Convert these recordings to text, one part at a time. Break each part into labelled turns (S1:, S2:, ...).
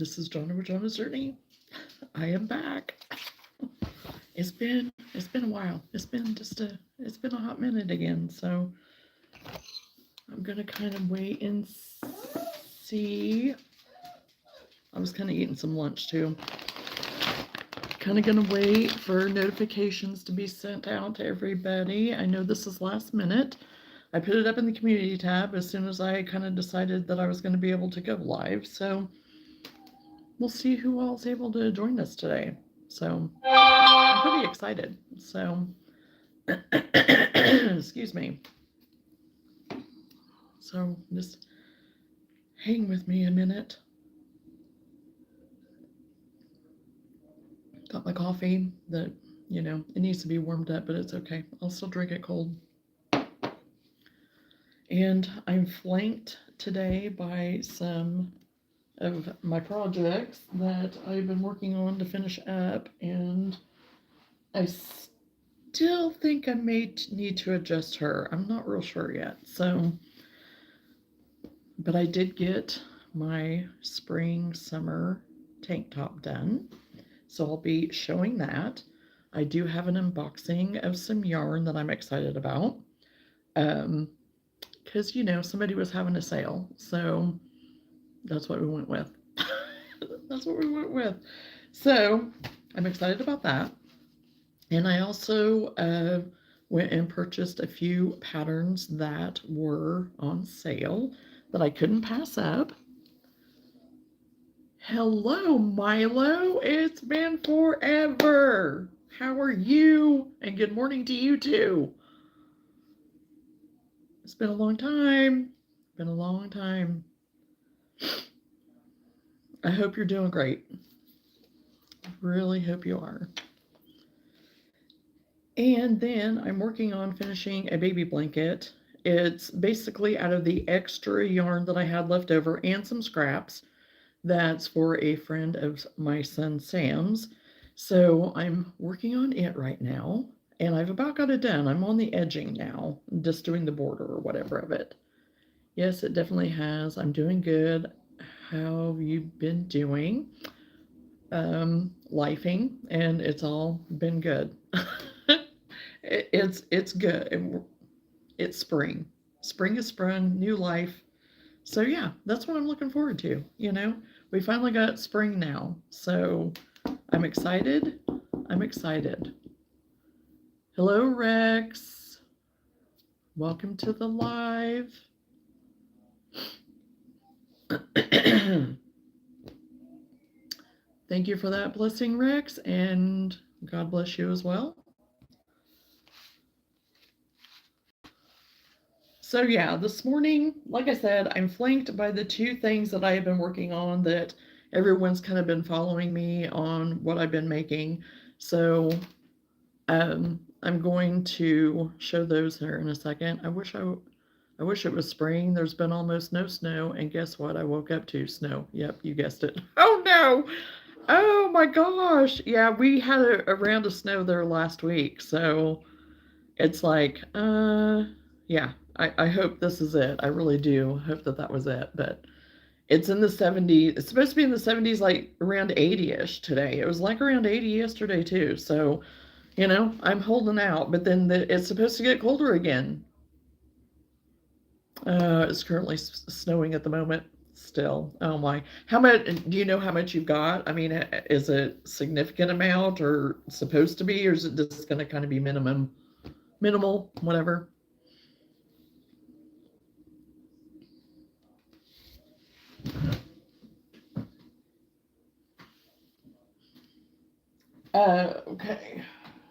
S1: This is Johnna with Johnna's Journey. I am back. It's been a while. It's been a hot minute again. So I'm gonna kind of wait and see. I was kind of eating some lunch too. Kind of gonna wait for notifications to be sent out to everybody. I know this is last minute. I put it up in the community tab as soon as I kind of decided that I was going to be able to go live. So we'll see who else is able to join us today. So I'm pretty excited. So excuse me. So just hang with me a minute. Got my coffee that, it needs to be warmed up, but it's okay. I'll still drink it cold. And I'm flanked today by some of my projects that I've been working on to finish up, and I still think I may need to adjust her. I'm not real sure yet. So, but I did get my spring summer tank top done. So I'll be showing that. I do have an unboxing of some yarn that I'm excited about. Because, somebody was having a sale. So that's what we went with. That's what we went with. So I'm excited about that. And I also went and purchased a few patterns that were on sale that I couldn't pass up. Hello, Milo. It's been forever. How are you? And good morning to you too. It's been a long time. Been a long time. I hope you're doing great. I really hope you are. And then I'm working on finishing a baby blanket. It's basically out of the extra yarn that I had left over and some scraps. That's for a friend of my son Sam's. So I'm working on it right now, and I've about got it done. I'm on the edging now, just doing the border or whatever of it. Yes, it definitely has. I'm doing good. How have you been doing? Lifing, and it's all been good. It's good. It's spring. Spring is sprung, new life. So yeah, that's what I'm looking forward to. We finally got spring now, so I'm excited. I'm excited. Hello, Rex. Welcome to the live. Thank you for that blessing, Rex, and God bless you as well. So yeah, this morning, like I said, I'm flanked by the two things that I have been working on that everyone's kind of been following me on what I've been making. So I'm going to show those here in a second. I wish it was spring. There's been almost no snow, and guess what? I woke up to snow. Yep, you guessed it. Oh no! Oh my gosh! Yeah, we had a round of snow there last week, so it's like, yeah. I hope this is it. I really do hope that was it. But it's in the 70s. It's supposed to be in the 70s, like around 80-ish today. It was like around 80 yesterday too. So, I'm holding out. But then it's supposed to get colder again. It's currently snowing at the moment still. Oh my. How much, do you know how much you've got? I mean, is it significant amount or supposed to be, or is it just going to kind of be minimal, whatever? Okay,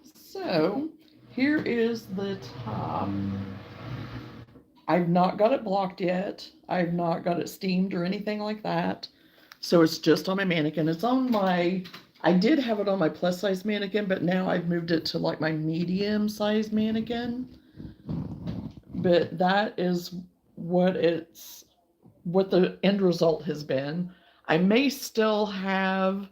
S1: so here is the top. I've not got it blocked yet. I've not got it steamed or anything like that. So it's just on my mannequin. I did have it on my plus size mannequin, but now I've moved it to like my medium size mannequin. But that is what the end result has been. I may still have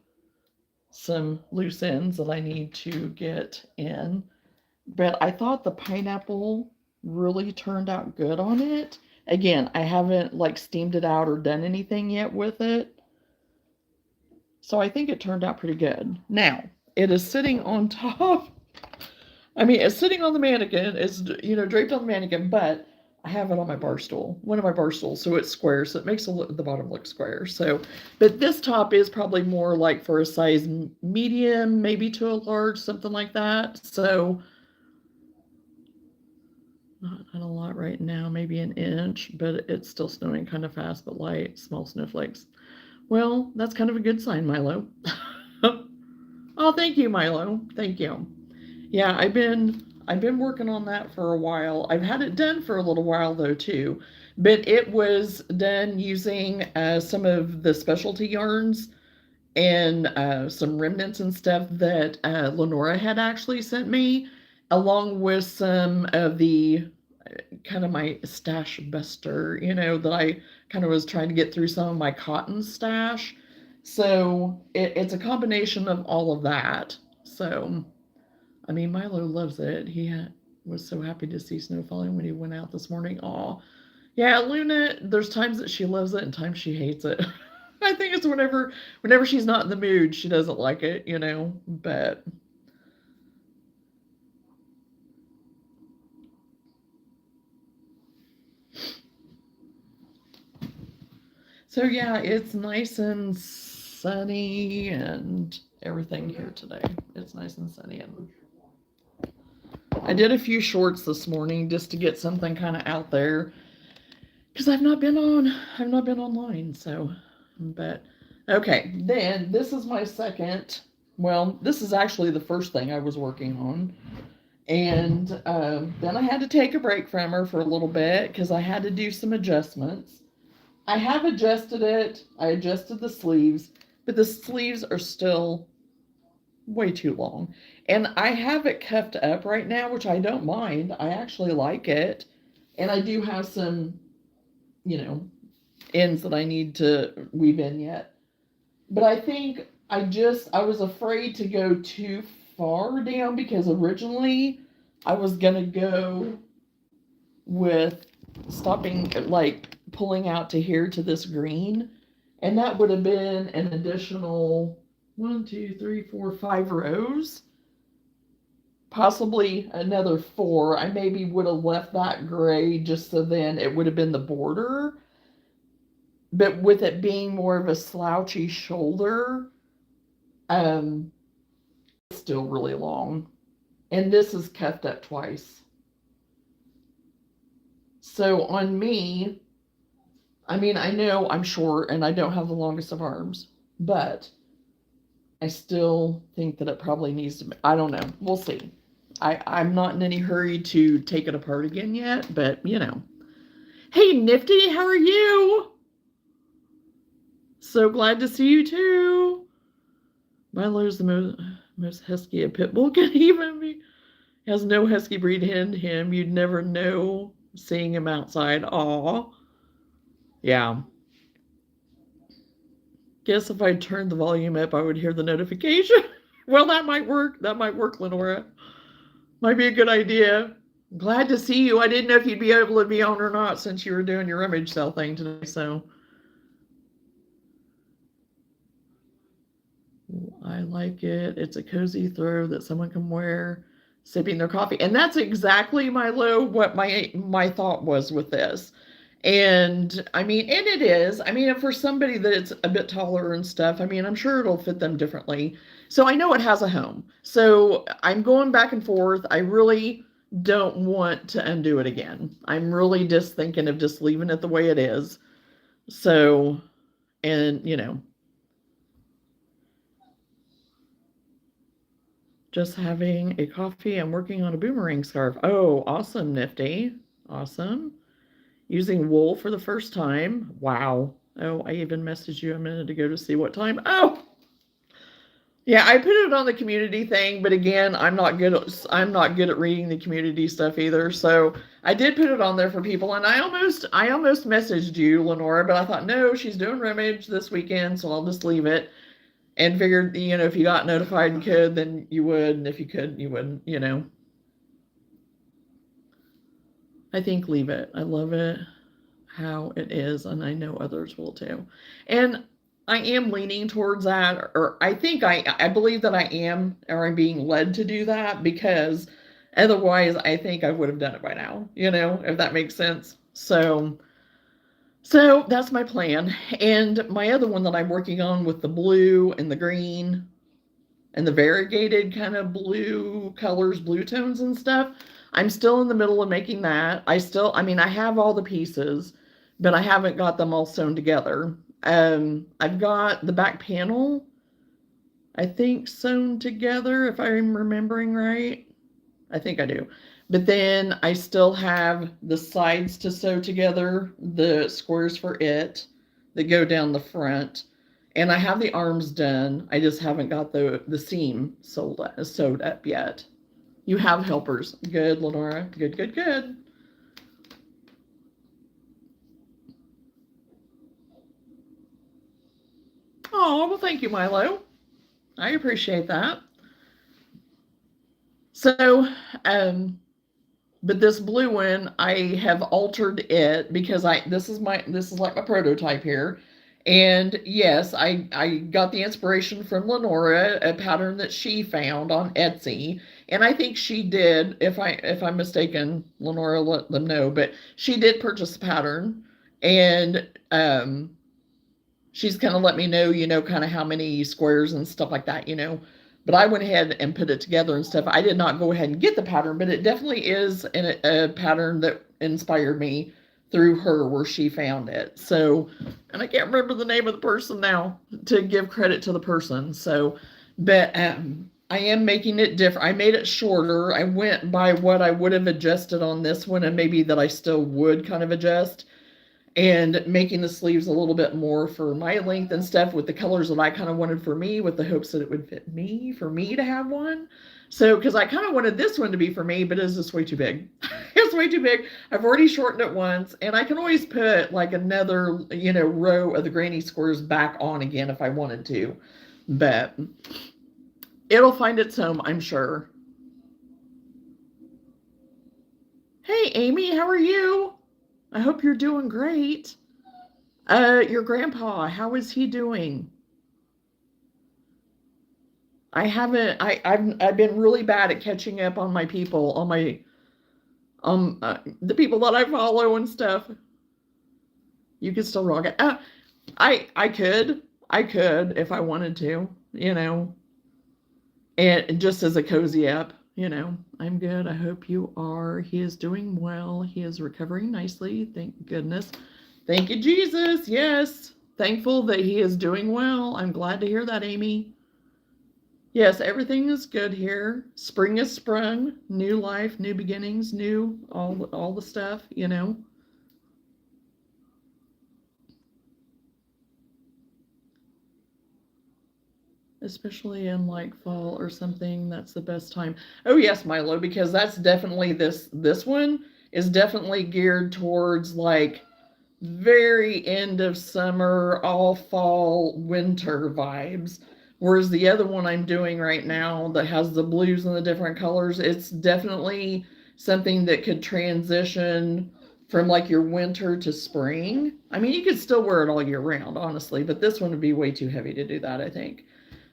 S1: some loose ends that I need to get in, but I thought the pineapple really turned out good on it. Again, I haven't like steamed it out or done anything yet with it, So I think it turned out pretty good. Now, it is sitting on top. I mean, it's sitting on the mannequin. It's, draped on the mannequin, but I have it on my bar stool, one of my bar stools, so it's square, so it makes the bottom look square. So, but this top is probably more like for a size medium, maybe to a large, something like that. So, not a lot right now, maybe an inch, but it's still snowing kind of fast, but light, small snowflakes. Well, that's kind of a good sign, Milo. Oh, thank you, Milo. Thank you. Yeah, I've been working on that for a while. I've had it done for a little while though too, but it was done using some of the specialty yarns and some remnants and stuff that Lenora had actually sent me, along with some of the kind of my stash buster, that I kind of was trying to get through some of my cotton stash. So it's a combination of all of that. So, I mean, Milo loves it. Was so happy to see snow falling when he went out this morning. Aw. Yeah, Luna, there's times that she loves it and times she hates it. I think it's whenever she's not in the mood, she doesn't like it, but so yeah, it's nice and sunny and everything here today. It's nice and sunny, and I did a few shorts this morning just to get something kind of out there because I've not been online. So, but okay, then this is my second. Well, this is actually the first thing I was working on, and then I had to take a break from her for a little bit because I had to do some adjustments. I have adjusted it. I adjusted the sleeves, but the sleeves are still way too long. And I have it cuffed up right now, which I don't mind. I actually like it. And I do have some, ends that I need to weave in yet. But I think I was afraid to go too far down because originally I was going to go with stopping, like pulling out to here to this green. And that would have been an additional 1, 2, 3, 4, 5 rows. Possibly another 4. I maybe would have left that gray just so then it would have been the border. But with it being more of a slouchy shoulder, it's still really long. And this is cuffed up twice. So on me, I mean, I know I'm short and I don't have the longest of arms, but I still think that it probably needs to be, I don't know. We'll see. I'm not in any hurry to take it apart again yet, but Hey, Nifty, how are you? So glad to see you too. Milo's the most husky a pit bull can even be. Has no husky breed in him. You'd never know seeing him outside. Aw. Yeah. Guess if I turned the volume up, I would hear the notification. Well, that might work. That might work, Lenora. Might be a good idea. Glad to see you. I didn't know if you'd be able to be on or not since you were doing your image cell thing today. So I like it. It's a cozy throw that someone can wear sipping their coffee. And that's exactly what my thought was with this. And I mean, and it is. I mean, for somebody that's a bit taller and stuff, I mean, I'm sure it'll fit them differently. So I know it has a home. So I'm going back and forth. I really don't want to undo it again. I'm really just thinking of just leaving it the way it is. So, and just having a coffee and working on a boomerang scarf. Oh, awesome, Nifty. Awesome. Using wool for the first time. Wow. Oh, I even messaged you a minute ago to see what time. Oh, yeah, I put it on the community thing, but again, I'm not good at reading the community stuff either. So I did put it on there for people, and I almost messaged you, Lenora, but I thought no, she's doing Rummage this weekend, so I'll just leave it. And figured, if you got notified and could, then you would, and if you couldn't, you wouldn't. I think leave it. I love it how it is, and I know others will too. And I am leaning towards that, or I think I believe that I am, or I'm being led to do that, because otherwise I think I would have done it by now, if that makes sense. So that's my plan. And my other one that I'm working on with the blue and the green and the variegated kind of blue colors, blue tones and stuff, I'm still in the middle of making that. I mean, I have all the pieces, but I haven't got them all sewn together. I've got the back panel, I think, sewn together, if I'm remembering right. I think I do. But then I still have the sides to sew together, the squares for it that go down the front. And I have the arms done. I just haven't got the seam sewed up yet. You have helpers. Good, Lenora. Good, good, good. Oh, well, thank you, Milo. I appreciate that. So, but this blue one, I have altered it because this is like my prototype here. And yes, I got the inspiration from Lenora, a pattern that she found on Etsy. And I think she did, if I'm mistaken, Lenora, let them know, but she did purchase a pattern, and she's kind of let me know, kind of how many squares and stuff like that, But I went ahead and put it together and stuff. I did not go ahead and get the pattern, but it definitely is a pattern that inspired me through her, where she found it. So, and I can't remember the name of the person now to give credit to the person. So, but I am making it different. I made it shorter. I went by what I would have adjusted on this one, and maybe that I still would kind of adjust, and making the sleeves a little bit more for my length and stuff, with the colors that I kind of wanted for me, with the hopes that it would fit me, for me to have one. So, because I kind of wanted this one to be for me, but it's just way too big. It's way too big. I've already shortened it once, and I can always put like another, row of the granny squares back on again if I wanted to. But it'll find its home, I'm sure. Hey, Amy, how are you? I hope you're doing great. Your grandpa, how is he doing? I haven't. I've been really bad at catching up on my people, on my the people that I follow and stuff. You could still rock it. I could if I wanted to, and just as a cozy up, I'm good. I hope you are. He is doing well. He is recovering nicely. Thank goodness. Thank you, Jesus. Yes. Thankful that he is doing well. I'm glad to hear that, Amy. Yes, everything is good here. Spring is sprung. New life, new beginnings, new all the stuff, Especially in like fall or something, that's the best time. Oh yes, Milo, because that's definitely this one is definitely geared towards like very end of summer, all fall, winter vibes. Whereas the other one I'm doing right now that has the blues and the different colors, it's definitely something that could transition from like your winter to spring. I mean, you could still wear it all year round, honestly, but this one would be way too heavy to do that, I think.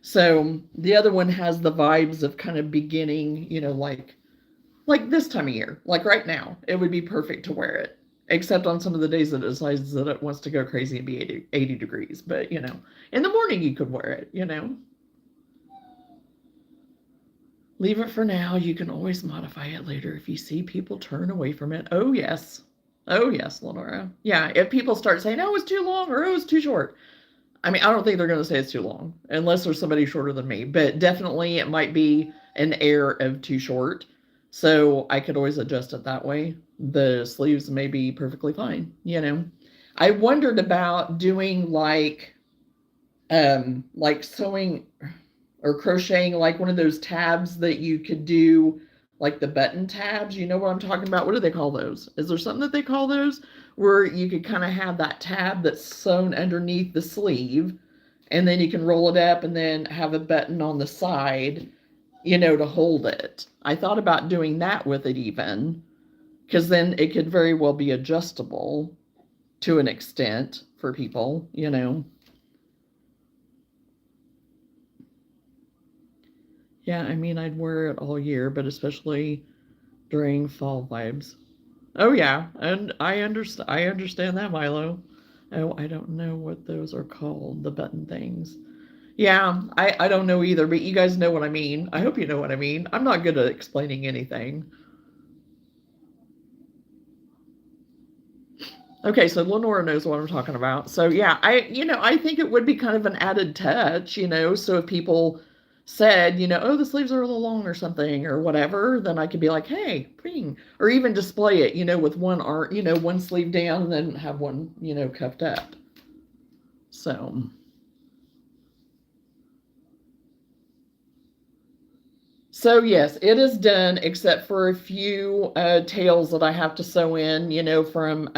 S1: So the other one has the vibes of kind of beginning, like this time of year, like right now, it would be perfect to wear it, except on some of the days that it decides that it wants to go crazy and be 80 degrees. But, in the morning you could wear it. Leave it for now. You can always modify it later if you see people turn away from it. Oh, yes. Oh, yes, Lenora. Yeah, if people start saying, oh, it's too long or oh, it's too short. I mean, I don't think they're going to say it's too long, unless there's somebody shorter than me. But definitely it might be an air of too short. So I could always adjust it that way. The sleeves may be perfectly fine, I wondered about doing like sewing or crocheting like one of those tabs that you could do, like the button tabs. You know what I'm talking about? What do they call those? Is there something that they call those, where you could kind of have that tab that's sewn underneath the sleeve, and then you can roll it up and then have a button on the side, to hold it. I thought about doing that with it even, because then it could very well be adjustable to an extent for people. Yeah, I mean, I'd wear it all year, but especially during fall vibes. Oh yeah, and I understand that, Milo. Oh, I don't know what those are called, the button things. Yeah, I don't know either, but you guys know what I mean. I hope you know what I mean. I'm not good at explaining anything. Okay, so Lenora knows what I'm talking about. So yeah, I think it would be kind of an added touch, so if people said, oh, the sleeves are a little long or something or whatever, then I could be like, hey, ping, or even display it, with one arm, one sleeve down and then have one, cuffed up. So, so yes, it is done except for a few tails that I have to sew in, from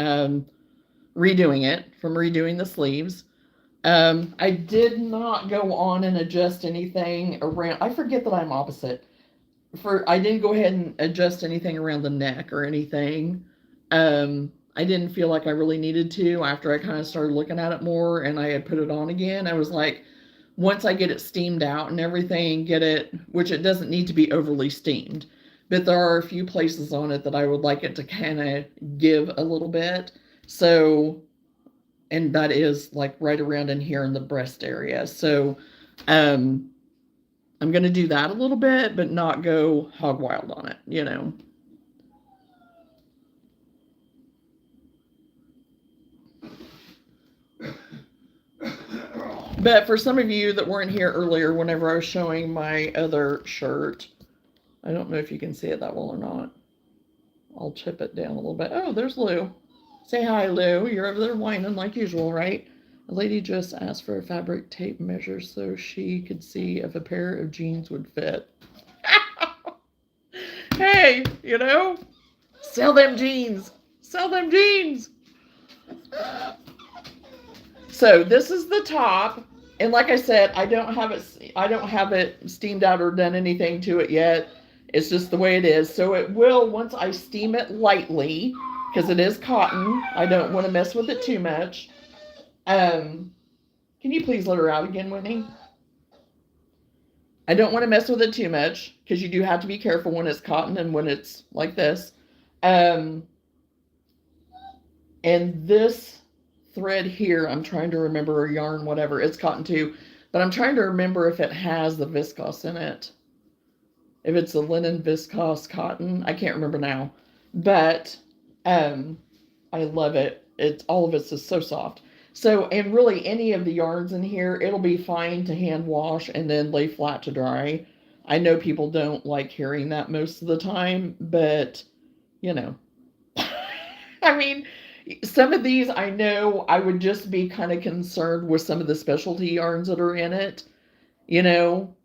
S1: redoing the sleeves. I did not go on and adjust anything around. I forget that I'm opposite. I didn't go ahead and adjust anything around the neck or anything. I didn't feel like I really needed to after I kind of started looking at it more and I had put it on again. I was like, once I get it steamed out and everything, which it doesn't need to be overly steamed, but there are a few places on it that I would like it to kind of give a little bit. So, and that is like right around in here in the breast area. So, um, I'm going to do that a little bit, but not go hog wild on it. But for some of you that weren't here earlier, whenever I was showing my other shirt, I don't know if you can see it that well or not. I'll chip it down a little bit. Oh, there's Lou. Say hi, Lou. You're over there whining like usual, right? A lady just asked for a fabric tape measure so she could see if a pair of jeans would fit. Hey, sell them jeans. Sell them jeans. So this is the top. And like I said, I don't have it steamed out or done anything to it yet. It's just the way it is. So it will, once I steam it lightly, because it is cotton, I don't want to mess with it too much. Can you please let her out again, Whitney? I don't want to mess with it too much because you do have to be careful when it's cotton and when it's like this. And this thread here, I'm trying to remember, or yarn, whatever, it's cotton too, but I'm trying to remember if it has the viscose in it. If it's a linen viscose cotton, I can't remember now, but I love it. All of it's just so soft. So, and really any of the yarns in here, it'll be fine to hand wash and then lay flat to dry. I know people don't like hearing that most of the time, but you know, I mean, some of these I know I would just be kind of concerned with some of the specialty yarns that are in it. You know,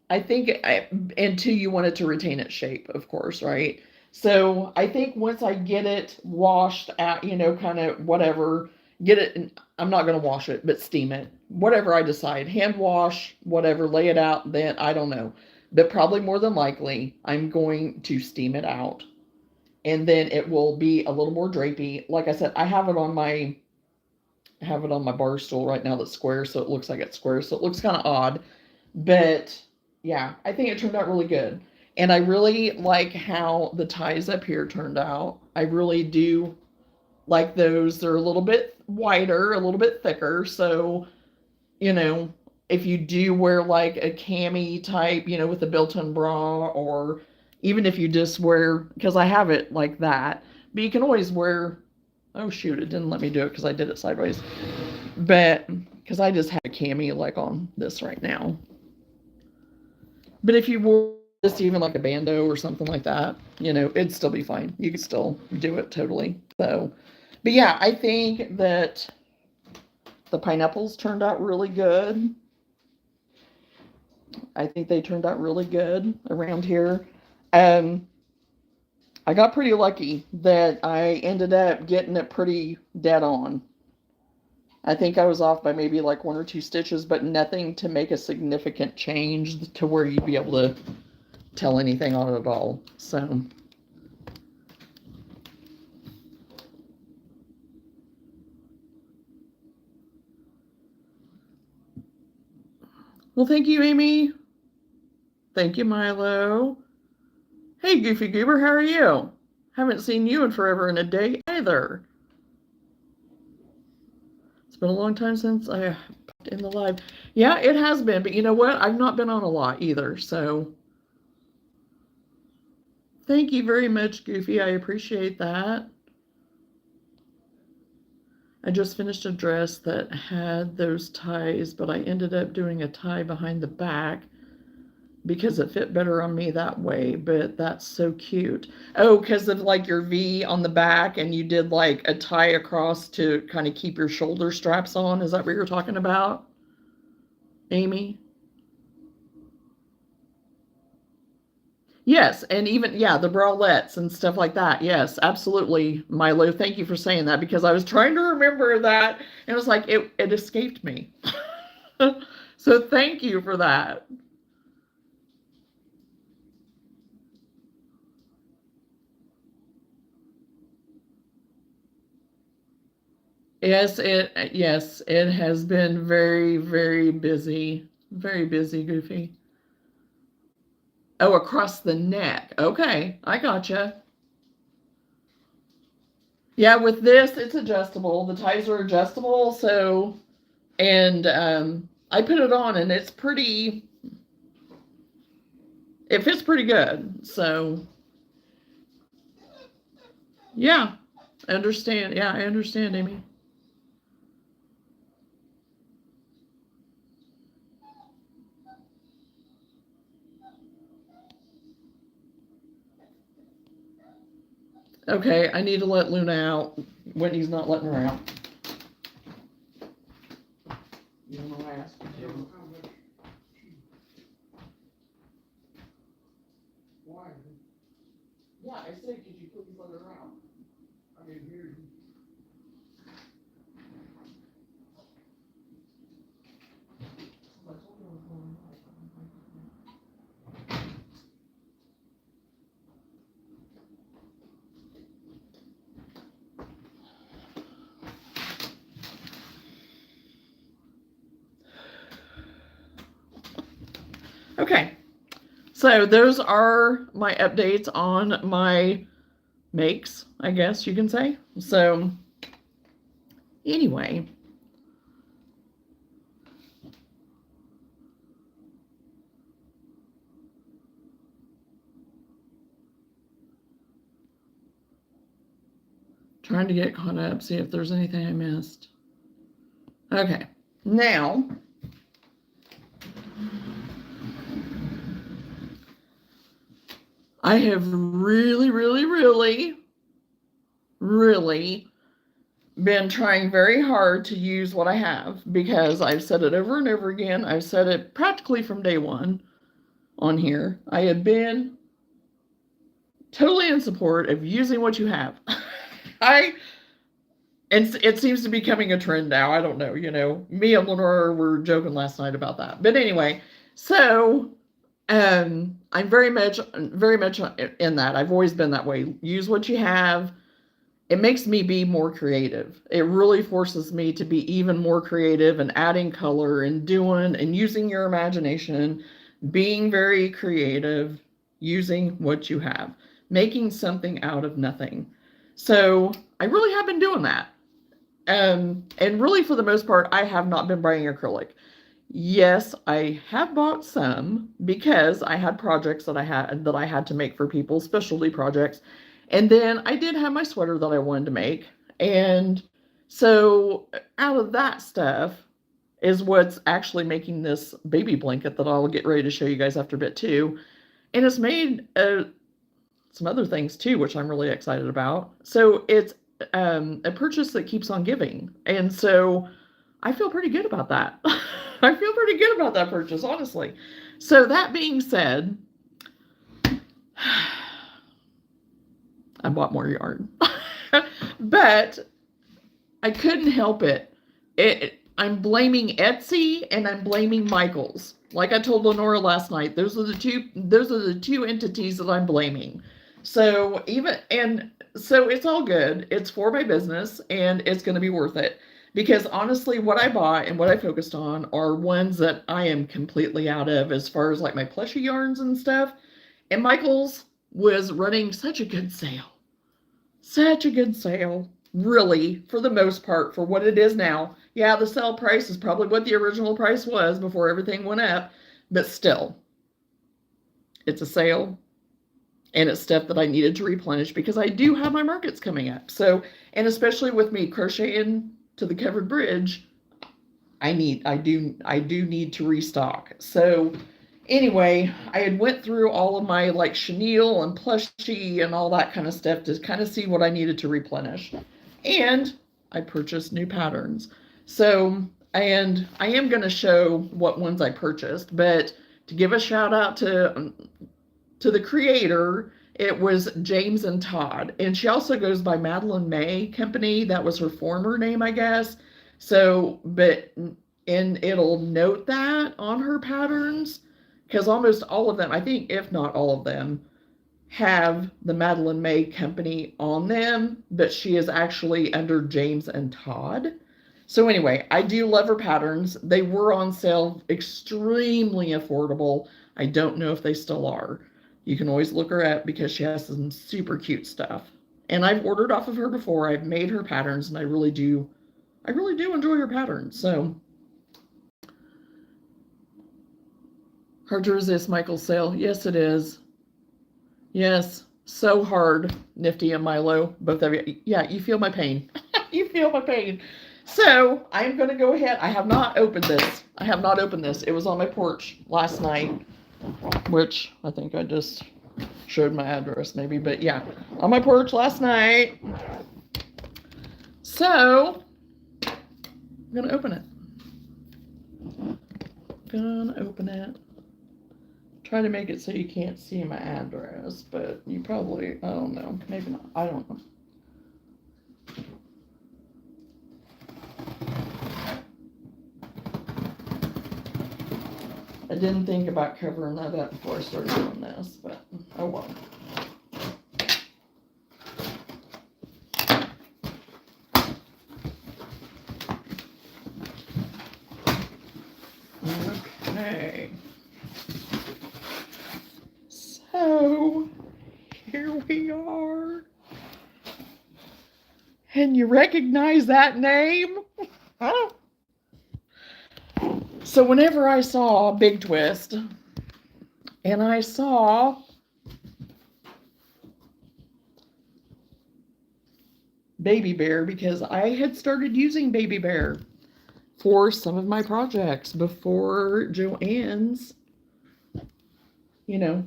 S1: and two, you want it to retain its shape, of course, right? So I think once I get it washed out, kind of whatever, I'm not going to wash it, but steam it, whatever I decide, hand wash, whatever, lay it out, then I don't know. But probably more than likely, I'm going to steam it out. And then it will be a little more drapey. Like I said, I have it on my bar stool right now that's square, so it looks like it's square. So it looks kind of odd. But yeah, I think it turned out really good. And I really like how the ties up here turned out. I really do like those. They're a little bit wider, a little bit thicker. So, you know, if you do wear like a cami type, with a built-in bra, or even if you just wear, because I have it like that, but you can always wear, oh shoot, it didn't let me do it because I did it sideways. But, because I just have a cami like on this right now. But if you wore just even like a bandeau or something like that, it'd still be fine. You could still do it totally. So, but yeah, I think that the pineapples turned out really good. I think they turned out really good around here. I got pretty lucky that I ended up getting it pretty dead on. I think I was off by maybe like 1 or 2 stitches, but nothing to make a significant change to where you'd be able to tell anything on it at all. So, well, thank you, Amy. Thank you, Milo. Hey, Goofy Goober, how are you? Haven't seen you in forever and a day either. It's been a long time since I popped in the live. Yeah, it has been, but you know what? I've not been on a lot either, so thank you very much, Goofy. I appreciate that. I just finished a dress that had those ties, but I ended up doing a tie behind the back because it fit better on me that way, but that's so cute. Oh, because of like your V on the back and you did like a tie across to kind of keep your shoulder straps on. Is that what you're talking about, Amy? Yes, and even, yeah, the bralettes and stuff like that. Yes, absolutely, Milo. Thank you for saying that because I was trying to remember that and it was like it escaped me. So thank you for that. Yes, it has been very, very busy. Very busy, Goofy. Oh, across the neck. Okay, I gotcha. Yeah, with this, it's adjustable. The ties are adjustable, so and I put it on and it fits pretty good. So yeah, I understand. Yeah, I understand, Amy. Okay, I need to let Luna out when he's not letting her out. You know I asked you to. Why? Yeah, I said, could you please let her out? I didn't hear you. Okay, so those are my updates on my makes, I guess you can say. So anyway, trying to get caught up, see if there's anything I missed. Okay, now I have really been trying very hard to use what I have because I've said it over and over again. I've said it practically from day one on here. I have been totally in support of using what you have. And it seems to be becoming a trend now. I don't know, me and Lenore were joking last night about that. But anyway, so I'm very much in that. I've always been that way. Use what you have. It makes me be more creative. It really forces me to be even more creative and adding color and doing and using your imagination, being very creative, using what you have, making something out of nothing. So I really have been doing that. And really, for the most part, I have not been buying acrylic. Yes, I have bought some because I had projects that I had to make for people, specialty projects. And then I did have my sweater that I wanted to make. And so out of that stuff is what's actually making this baby blanket that I'll get ready to show you guys after a bit too. And it's made some other things too, which I'm really excited about. So it's a purchase that keeps on giving. And so I feel pretty good about that. I feel pretty good about that purchase, honestly. So that being said, I bought more yarn. But I couldn't help it. I'm blaming Etsy and I'm blaming Michaels. Like I told Lenora last night, those are the two entities that I'm blaming. So so it's all good. It's for my business and it's going to be worth it. Because honestly, what I bought and what I focused on are ones that I am completely out of as far as like my plushy yarns and stuff. And Michael's was running such a good sale. Such a good sale. Really, for the most part, for what it is now. Yeah, the sale price is probably what the original price was before everything went up, but still, it's a sale and it's stuff that I needed to replenish because I do have my markets coming up. So, and especially with me crocheting to the covered bridge, I do need to restock. So anyway, I had went through all of my like chenille and plushie and all that kind of stuff to kind of see what I needed to replenish. And I purchased new patterns. So, and I am going to show what ones I purchased, but to give a shout out to the creator, it was James and Todd. And she also goes by Madeline May Company. That was her former name, I guess. So, but, and it'll note that on her patterns because almost all of them, I think, if not all of them, have the Madeline May Company on them, but she is actually under James and Todd. So anyway, I do love her patterns. They were on sale, extremely affordable. I don't know if they still are. You can always look her up because she has some super cute stuff. And I've ordered off of her before. I've made her patterns and I really do enjoy her patterns. So hard to resist Michael's sale. Yes, it is. Yes, so hard, Nifty and Milo, both of you. Yeah, you feel my pain. You feel my pain. So I'm going to go ahead. I have not opened this. I have not opened this. It was on my porch last night, which I think I just showed my address maybe. But yeah, on my porch last night. So I'm going to open it. Gonna open it. Try to make it so you can't see my address, but you probably, I don't know, maybe not, I don't know. I didn't think about covering that up before I started doing this, but oh well. Okay. So, here we are. And you recognize that name? Huh? So whenever I saw Big Twist, and I saw Baby Bear, because I had started using Baby Bear for some of my projects before Joanne's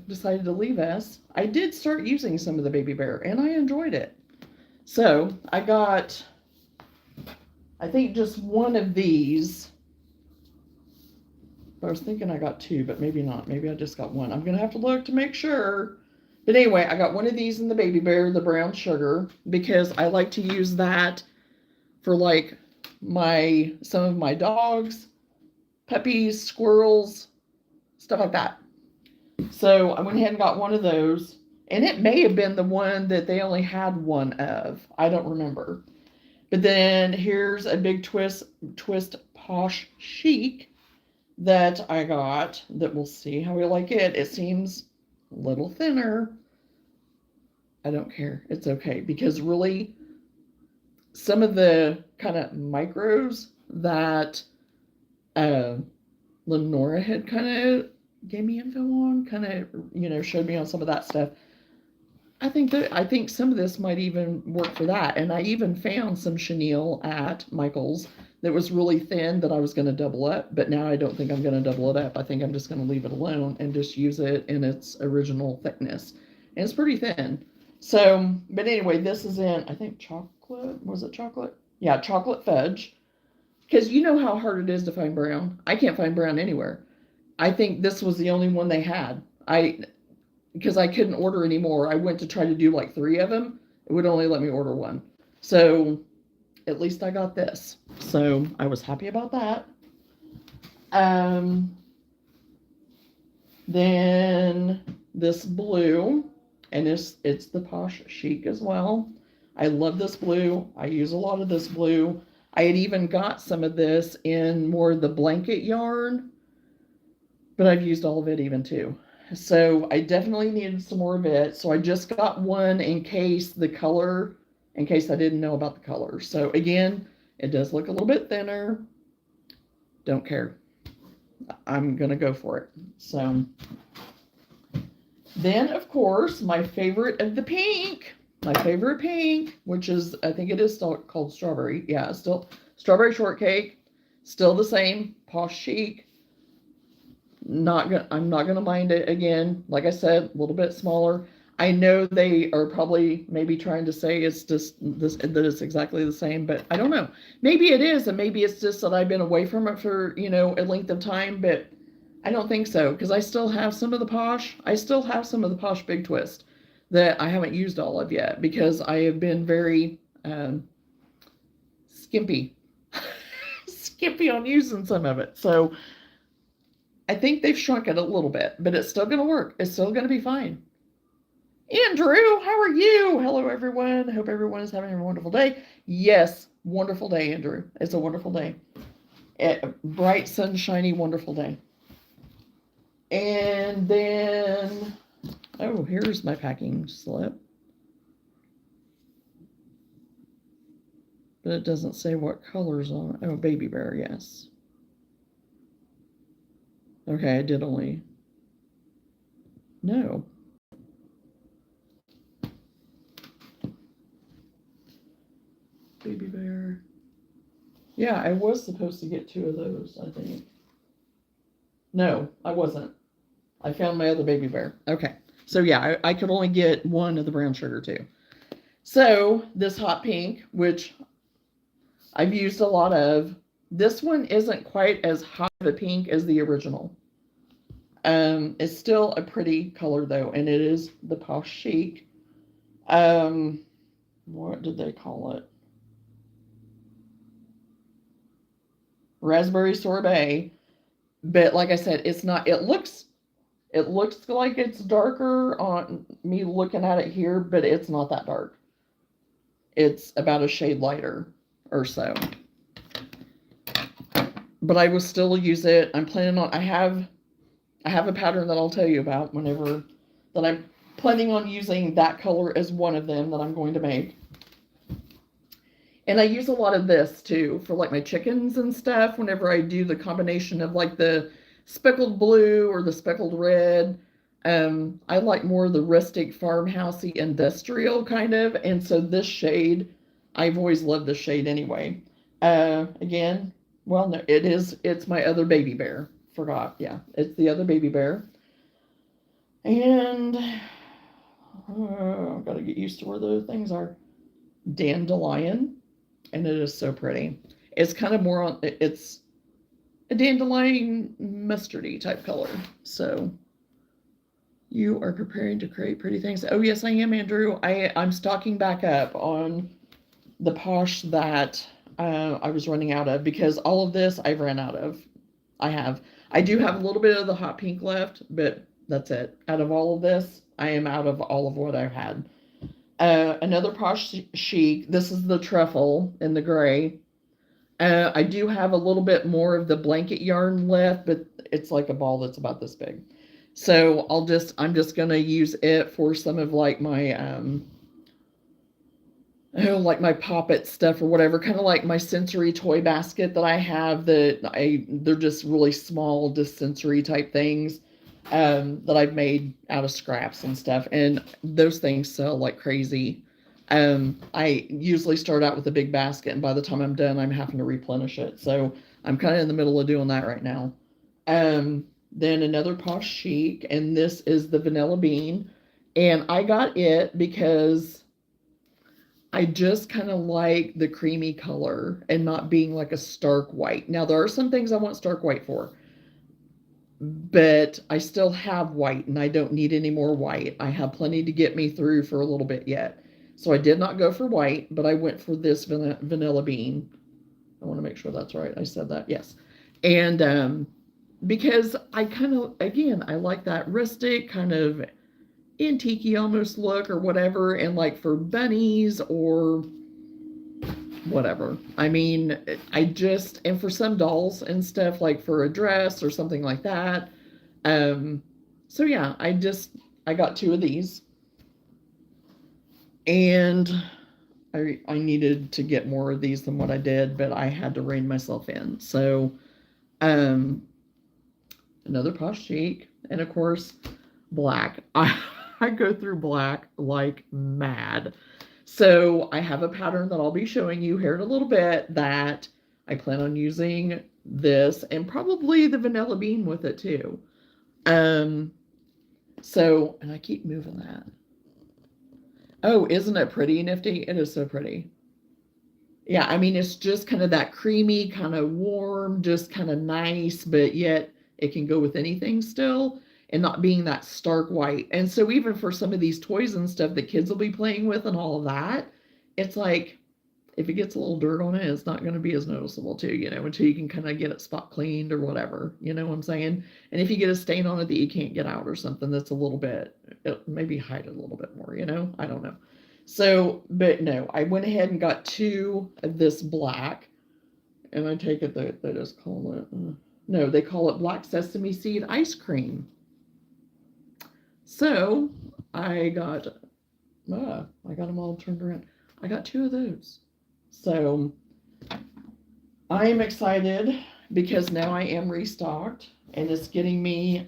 S1: decided to leave us, I did start using some of the Baby Bear and I enjoyed it. So I got, I think just one of these. I was thinking I got two, but maybe not. Maybe I just got one. I'm going to have to look to make sure. But anyway, I got one of these in the Baby Bear, the brown sugar, because I like to use that for like some of my dogs, puppies, squirrels, stuff like that. So I went ahead and got one of those, and it may have been the one that they only had one of. I don't remember. But then here's a Big Twist Posh Chic that I got that we'll see how we like it. It seems a little thinner. I don't care. It's okay because really some of the kind of micros that Lenora had kind of gave me info on, kind of, showed me on some of that stuff. I think some of this might even work for that. And I even found some chenille at Michael's that was really thin that I was going to double up, but now I don't think I'm going to double it up. I think I'm just going to leave it alone and just use it in its original thickness. And it's pretty thin. So, but anyway, this is in, I think chocolate, was it chocolate? Yeah, chocolate fudge. Because you know how hard it is to find brown. I can't find brown anywhere. I think this was the only one they had. Because I couldn't order anymore. I went to try to do like 3 of them. It would only let me order 1. So at least I got this. So I was happy about that. Then this blue, and it's the Posh Chic as well. I love this blue. I use a lot of this blue. I had even got some of this in more the blanket yarn, but I've used all of it even too. So I definitely needed some more of it. So I just got one in case I didn't know about the color. So again, it does look a little bit thinner. Don't care. I'm going to go for it. So then, of course, my favorite of the pink, which is, I think it is still called strawberry. Yeah, still strawberry shortcake, still the same, posh chic. I'm not gonna mind it again. Like I said, a little bit smaller. I know they are probably maybe trying to say it's just this that it's exactly the same, but I don't know. Maybe it is, and maybe it's just that I've been away from it for a length of time, but I don't think so because I still have some of the posh. I still have some of the posh big twist that I haven't used all of yet because I have been very skimpy, skimpy on using some of it. So I think they've shrunk it a little bit, but it's still going to work. It's still going to be fine. Andrew, how are you? Hello, everyone. Hope everyone is having a wonderful day. Yes, wonderful day, Andrew. It's a wonderful day. Bright, sunshiny, wonderful day. And then, oh, here's my packing slip. But it doesn't say what colors on it. Oh, baby bear, yes. Okay, I did only. No. Baby bear. Yeah, I was supposed to get 2 of those, I think. No, I wasn't. I found my other baby bear. Okay. So yeah, I could only get 1 of the brown sugar too. So this hot pink, which I've used a lot of, this one isn't quite as hot of a pink as the original. It's still a pretty color though, and it is the Posh Chic. What did they call it? Raspberry sorbet. But like I said, it's not, it looks like it's darker on me looking at it here, but it's not that dark. It's about a shade lighter or so. But I will still use it. I'm planning on, I have a pattern that I'll tell you about whenever, that I'm planning on using that color as one of them that I'm going to make. And I use a lot of this too for like my chickens and stuff whenever I do the combination of like the speckled blue or the speckled red. I like more the rustic farmhousey industrial kind of, and so this shade, I've always loved this shade anyway. Again, well, no, it's my other baby bear. Forgot, yeah, it's the other baby bear. And I've got to get used to where those things are. Dandelion, and it is so pretty. It's kind of more on, it's a dandelion mustardy type color. So you are preparing to create pretty things. Oh yes, I am, Andrew. I'm stocking back up on the posh that I was running out of, because all of this I've ran out of. I do have a little bit of the hot pink left, but that's it. Out of all of this, I am out of all of what I've had. Another Posh Chic. This is the truffle in the gray. I do have a little bit more of the blanket yarn left, but it's like a ball that's about this big. So I'm just gonna use it for some of like my like my Pop-It stuff or whatever, kind of like my sensory toy basket that I have they're just really small, just sensory type things that I've made out of scraps and stuff, and those things sell like crazy. I usually start out with a big basket, and by the time I'm done, I'm having to replenish it. So I'm kind of in the middle of doing that right now. Then another Posh Chic, and this is the vanilla bean, and I got it because I just kind of like the creamy color and not being like a stark white. Now there are some things I want stark white for, but I still have white and I don't need any more white. I have plenty to get me through for a little bit yet. So I did not go for white, but I went for this vanilla bean. I want to make sure that's right. I said that, yes. And because I kind of, again, I like that rustic kind of antique-y almost look or whatever, and like for bunnies or whatever. I mean, I just, and for some dolls and stuff, like for a dress or something like that. Um, so yeah, I got two of these, and I needed to get more of these than what I did, but I had to rein myself in. So, um, another posh cheek, and of course, black. I go through black like mad. So I have a pattern that I'll be showing you here in a little bit that I plan on using this and probably the vanilla bean with it too. Um, so, and I keep moving that. Oh, isn't it pretty, Nifty? It is so pretty. Yeah, I mean, it's just kind of that creamy, kind of warm, just kind of nice, but yet it can go with anything still and not being that stark white. And so, even for some of these toys and stuff that kids will be playing with and all of that, it's like if it gets a little dirt on it, it's not going to be as noticeable too, until you can kind of get it spot cleaned or whatever. You know what I'm saying? And if you get a stain on it that you can't get out or something that's a little bit, maybe hide it a little bit more, I don't know. So, but no, I went ahead and got two of this black, and I take it that they just call it, no, they call it black sesame seed ice cream. So I got them all turned around. I got two of those. So I'm excited because now I am restocked and it's getting me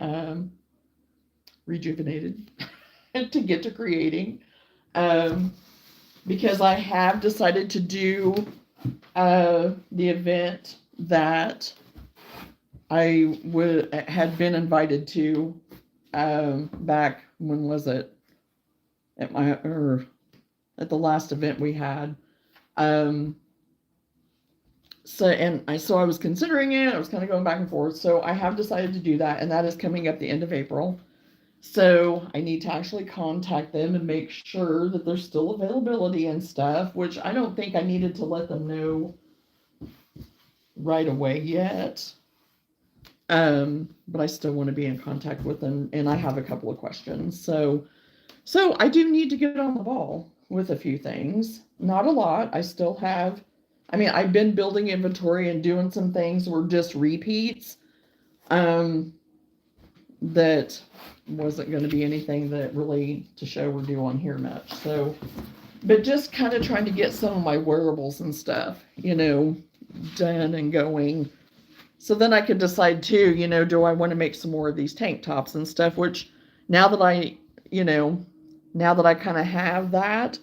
S1: rejuvenated to get to creating. Um, because I have decided to do the event that I had been invited to back, when was it? At the last event we had. So I was considering it. I was kind of going back and forth. So I have decided to do that, and that is coming up the end of April. So I need to actually contact them and make sure that there's still availability and stuff, which I don't think I needed to let them know right away yet. But I still want to be in contact with them, and I have a couple of questions. So I do need to get on the ball with a few things. Not a lot. I've been building inventory and doing some things were just repeats. That wasn't going to be anything that really to show or do on here much. So, but just kind of trying to get some of my wearables and stuff, done and going. So then I could decide too, do I want to make some more of these tank tops and stuff, which now that I kind of have that,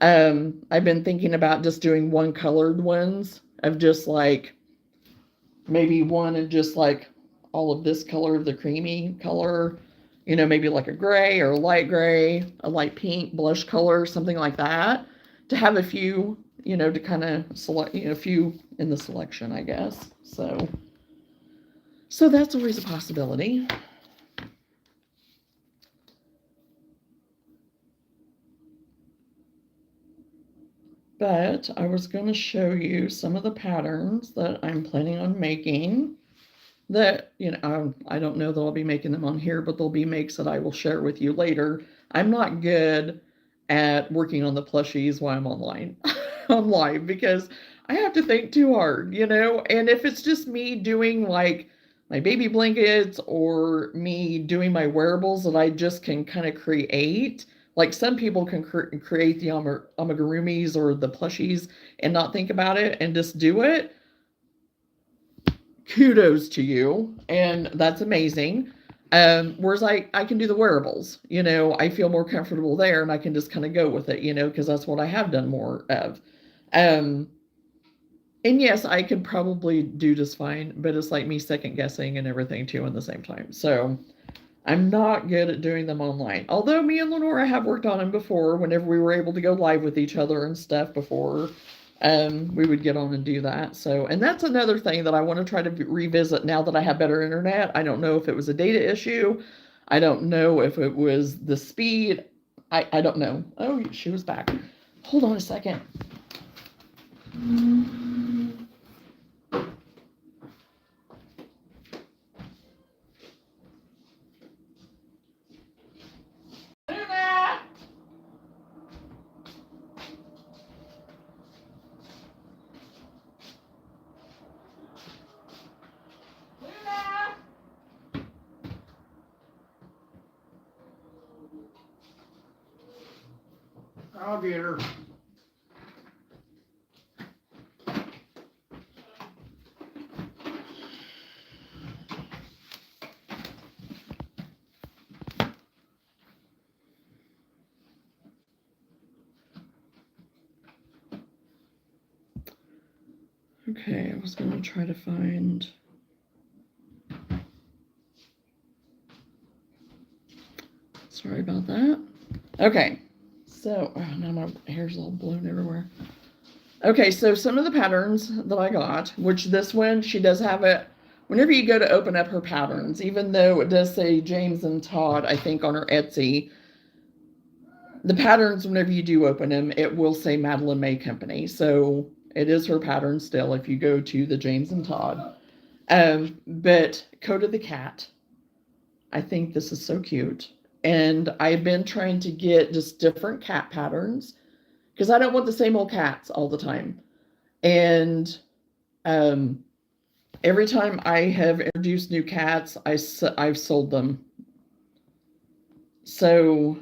S1: I've been thinking about just doing one colored ones of just like maybe one and just like all of this color of the creamy color, maybe like a gray or a light gray, a light pink, blush color, something like that, to have a few, to kind of select, a few in the selection, I guess. So that's always a possibility. But I was going to show you some of the patterns that I'm planning on making that, I don't know that I'll be making them on here, but there'll be makes that I will share with you later. I'm not good at working on the plushies while I'm online, on live, because I have to think too hard, and if it's just me doing like my baby blankets or me doing my wearables that I just can kind of create, like some people can create the amigurumis or the plushies and not think about it and just do it. Kudos to you, and that's amazing. Whereas I can do the wearables, I feel more comfortable there and I can just kind of go with it, because that's what I have done more of. And yes, I could probably do just fine, but it's like me second guessing and everything too at the same time. So I'm not good at doing them online. Although me and Lenora have worked on them before whenever we were able to go live with each other and stuff before. We would get on and do that. So, and that's another thing that I want to try to revisit now that I have better internet. I don't know if it was a data issue. I don't know if it was the speed. I don't know. Oh, she was back. Hold on a second.
S2: I'll get her.
S1: Okay, I was going to try to find. Sorry about that. Okay, so now my hair's all blown everywhere. Okay, so some of the patterns that I got, which this one, she does have it. Whenever you go to open up her patterns, even though it does say James and Todd, I think on her Etsy, the patterns, whenever you do open them, it will say Madeline May Company. So it is her pattern still if you go to the James and Todd. But Coda the Cat, I think this is so cute. And I've been trying to get just different cat patterns because I don't want the same old cats all the time. And every time I have introduced new cats, I've sold them. So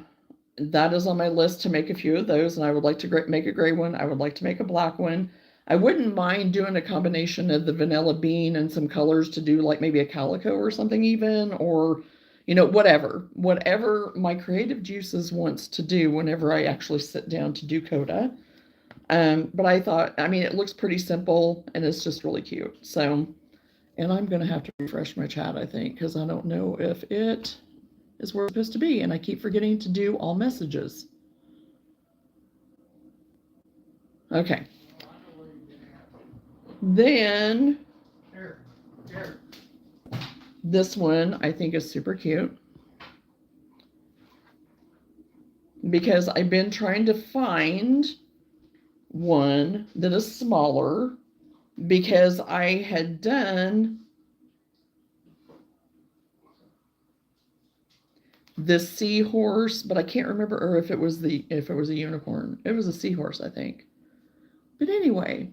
S1: that is on my list to make a few of those, and I would like to make a gray one. I would like to make a black one. I wouldn't mind doing a combination of the vanilla bean and some colors to do like maybe a calico or something even, or, you know, whatever my creative juices wants to do whenever I actually sit down to do Coda. But I thought, I mean, it looks pretty simple and it's just really cute. So, and I'm going to have to refresh my chat, I think, because I don't know if it is where it's supposed to be, and I keep forgetting to do all messages. Okay. Then this one I think is super cute because I've been trying to find one that is smaller because I had done the seahorse, but I can't remember or if it was a unicorn. It was a seahorse, I think. But anyway,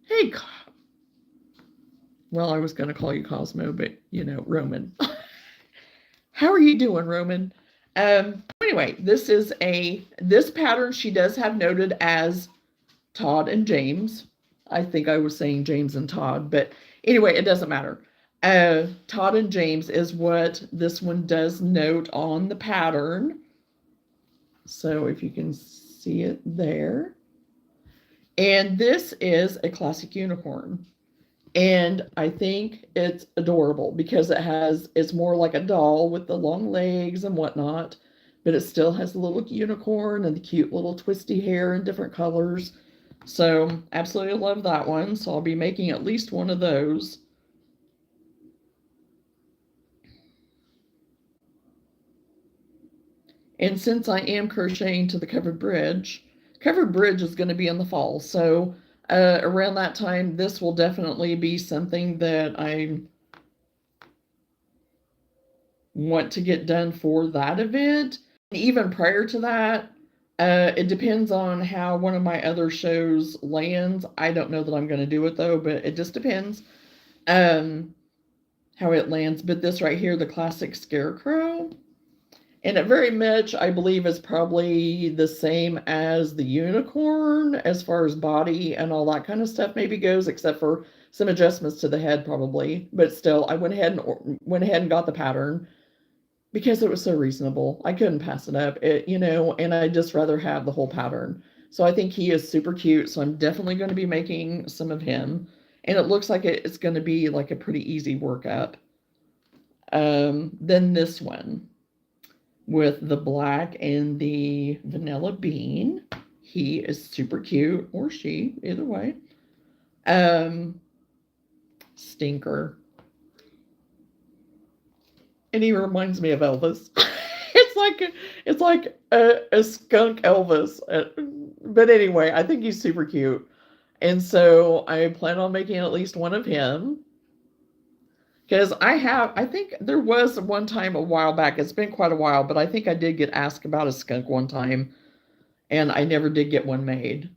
S1: hey, well, I was going to call you Cosmo, but you know, Roman. How are you doing, Roman? Anyway, this pattern she does have noted as Todd and James. I think I was saying James and Todd, but anyway, it doesn't matter. Todd and James is what this one does note on the pattern. So if you can see it there. And this is a classic unicorn. And I think it's adorable because it's more like a doll with the long legs and whatnot, but it still has the little unicorn and the cute little twisty hair in different colors. So absolutely love that one. So I'll be making at least one of those. And since I am crocheting to the covered bridge is going to be in the fall. So around that time, this will definitely be something that I want to get done for that event. Even prior to that, it depends on how one of my other shows lands. I don't know that I'm going to do it though, but it just depends how it lands. But this right here, the classic scarecrow, and it very much, I believe, is probably the same as the unicorn as far as body and all that kind of stuff maybe goes, except for some adjustments to the head probably. But still, I went ahead and got the pattern because it was so reasonable. I couldn't pass it up, and I'd just rather have the whole pattern. So I think he is super cute. So I'm definitely going to be making some of him. And it looks like it's going to be like a pretty easy workup. Then this one with the black and the vanilla bean. He is super cute, or she, either way. Stinker. And he reminds me of Elvis. it's like a skunk Elvis. But anyway, I think he's super cute. And so I plan on making at least one of him. Because I think there was one time a while back, it's been quite a while, but I think I did get asked about a skunk one time, and I never did get one made.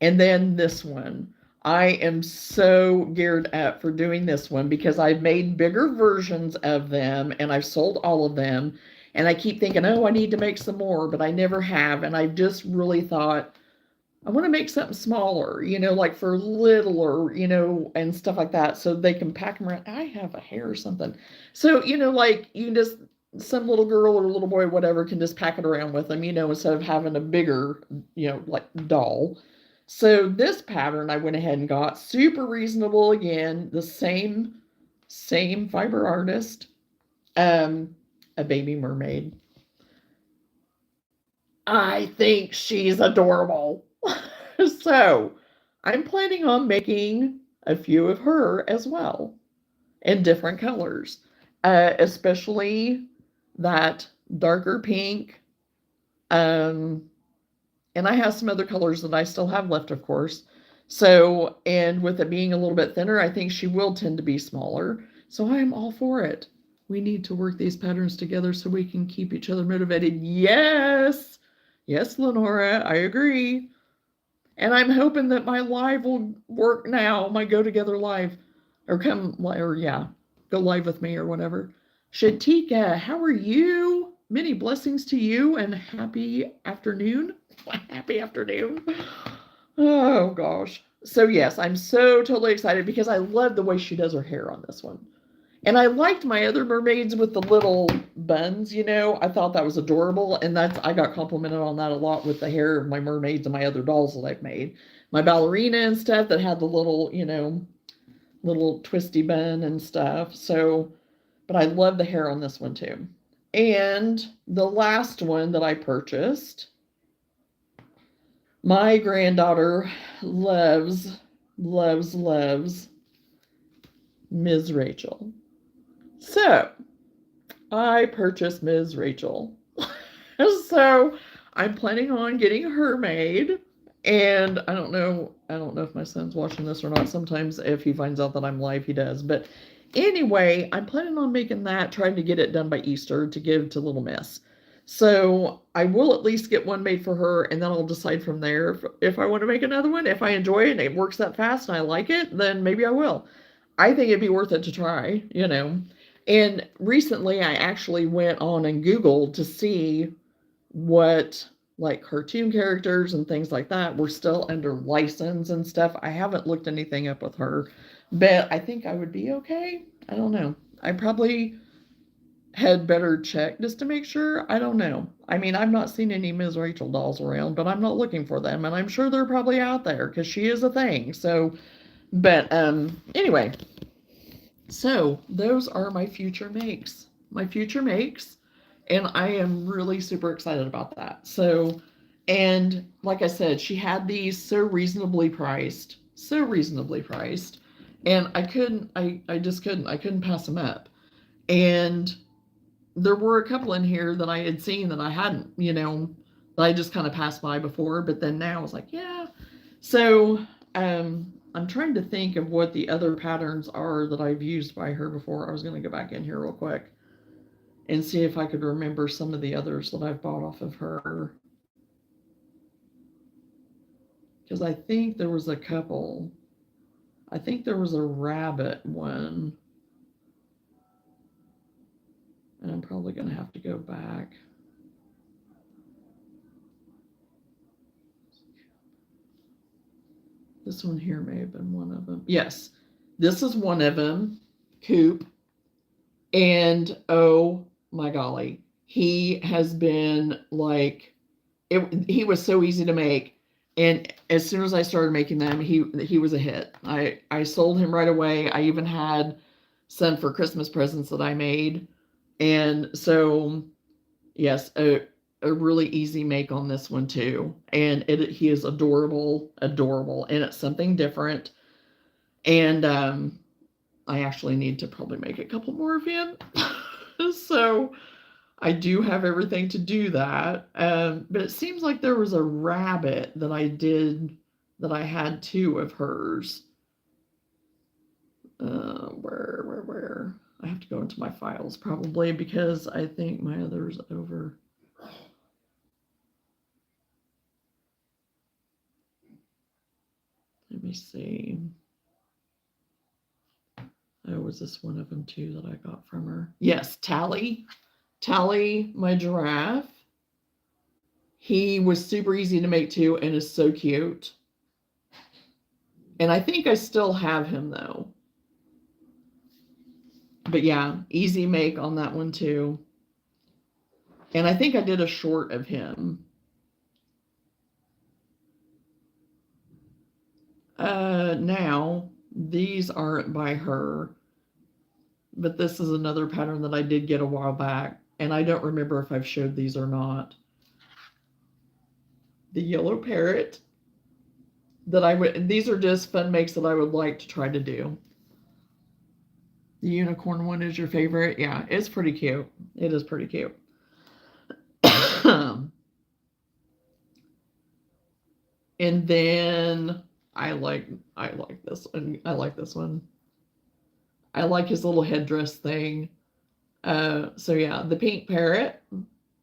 S1: And then this one, I am so geared up for doing this one because I've made bigger versions of them, and I've sold all of them, And I keep thinking, oh, I need to make some more, but I never have. And I've just really thought, I want to make something smaller, like for littler, and stuff like that, so they can pack them around. I have a hair or something. So, like you can just, some little girl or little boy, whatever, can just pack it around with them, instead of having a bigger, like doll. So this pattern I went ahead and got super reasonable again, the same fiber artist, a baby mermaid. I think she's adorable. So I'm planning on making a few of her as well in different colors, especially that darker pink. Um, and I have some other colors that I still have left, of course. So, and with it being a little bit thinner, I think she will tend to be smaller. So I am all for it. We need to work these patterns together so we can keep each other motivated. Yes. Yes, Lenora, I agree. And I'm hoping that my live will work now, my go together live, or go live with me or whatever. Shatika, how are you? Many blessings to you and happy afternoon. Happy afternoon. Oh gosh. So yes, I'm so totally excited because I love the way she does her hair on this one. And I liked my other mermaids with the little buns, I thought that was adorable. And I got complimented on that a lot with the hair of my mermaids and my other dolls that I've made. My ballerina and stuff that had the little, little twisty bun and stuff. So, but I love the hair on this one too. And the last one that I purchased, my granddaughter loves, loves, loves Ms. Rachel. So I purchased Ms. Rachel. So I'm planning on getting her made. And I don't know if my son's watching this or not. Sometimes if he finds out that I'm live, he does. But anyway, I'm planning on making that, trying to get it done by Easter to give to Little Miss. So I will at least get one made for her, and then I'll decide from there if I want to make another one. If I enjoy it and it works that fast and I like it, then maybe I will. I think it'd be worth it to try, And recently I actually went on and Googled to see what like cartoon characters and things like that were still under license and stuff. I haven't looked anything up with her, but I think I would be okay. I don't know. I probably had better check just to make sure. I don't know. I mean, I've not seen any Ms. Rachel dolls around, but I'm not looking for them, and I'm sure they're probably out there because she is a thing. So, but anyway, so those are my future makes. My future makes. And I am really super excited about that. So, and like I said, she had these so reasonably priced. And I just couldn't pass them up. And there were a couple in here that I had seen that I hadn't, that I just kind of passed by before. But then now I was like, yeah. So, I'm trying to think of what the other patterns are that I've used by her before. I was going to go back in here real quick and see if I could remember some of the others that I've bought off of her. Because I think there was a couple. I think there was a rabbit one. And I'm probably going to have to go back. This one here may have been one of them. Yes, this is one of them, Coop. And oh my golly, he has been like, he was so easy to make. And as soon as I started making them, he was a hit. I sold him right away. I even had some for Christmas presents that I made. And so, yes, a really easy make on this one too. And he is adorable, adorable. And it's something different. And I actually need to probably make a couple more of him. So I do have everything to do that. But it seems like there was a rabbit that I had two of hers. Where? I have to go into my files probably because I think my other's over. Let me see. Oh, was this one of them too that I got from her? Yes, Tally. Tally, my giraffe, he was super easy to make too and is so cute. And I think I still have him though. But yeah, easy make on that one too. And I think I did a short of him. Now, these aren't by her, but this is another pattern that I did get a while back, and I don't remember if I've showed these or not. The yellow parrot that I would, these are just fun makes that I would like to try to do. The unicorn one is your favorite? Yeah, it's pretty cute. It is pretty cute. And then I like this one. I like this one. I like his little headdress thing. So yeah, the pink parrot,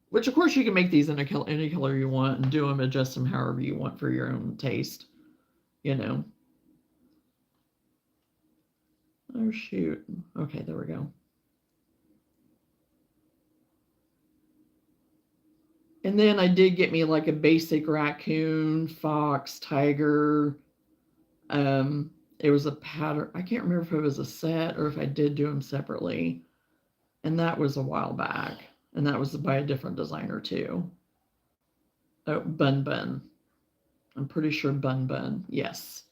S1: which of course you can make these in any color you want and do them, adjust them however you want for your own taste, you know. Oh shoot. Okay, there we go. And then I did get me like a basic raccoon, fox, tiger. It was a pattern. I can't remember if it was a set or if I did do them separately. And that was a while back. And that was by a different designer too. Oh, Bun Bun. I'm pretty sure Bun Bun. Yes.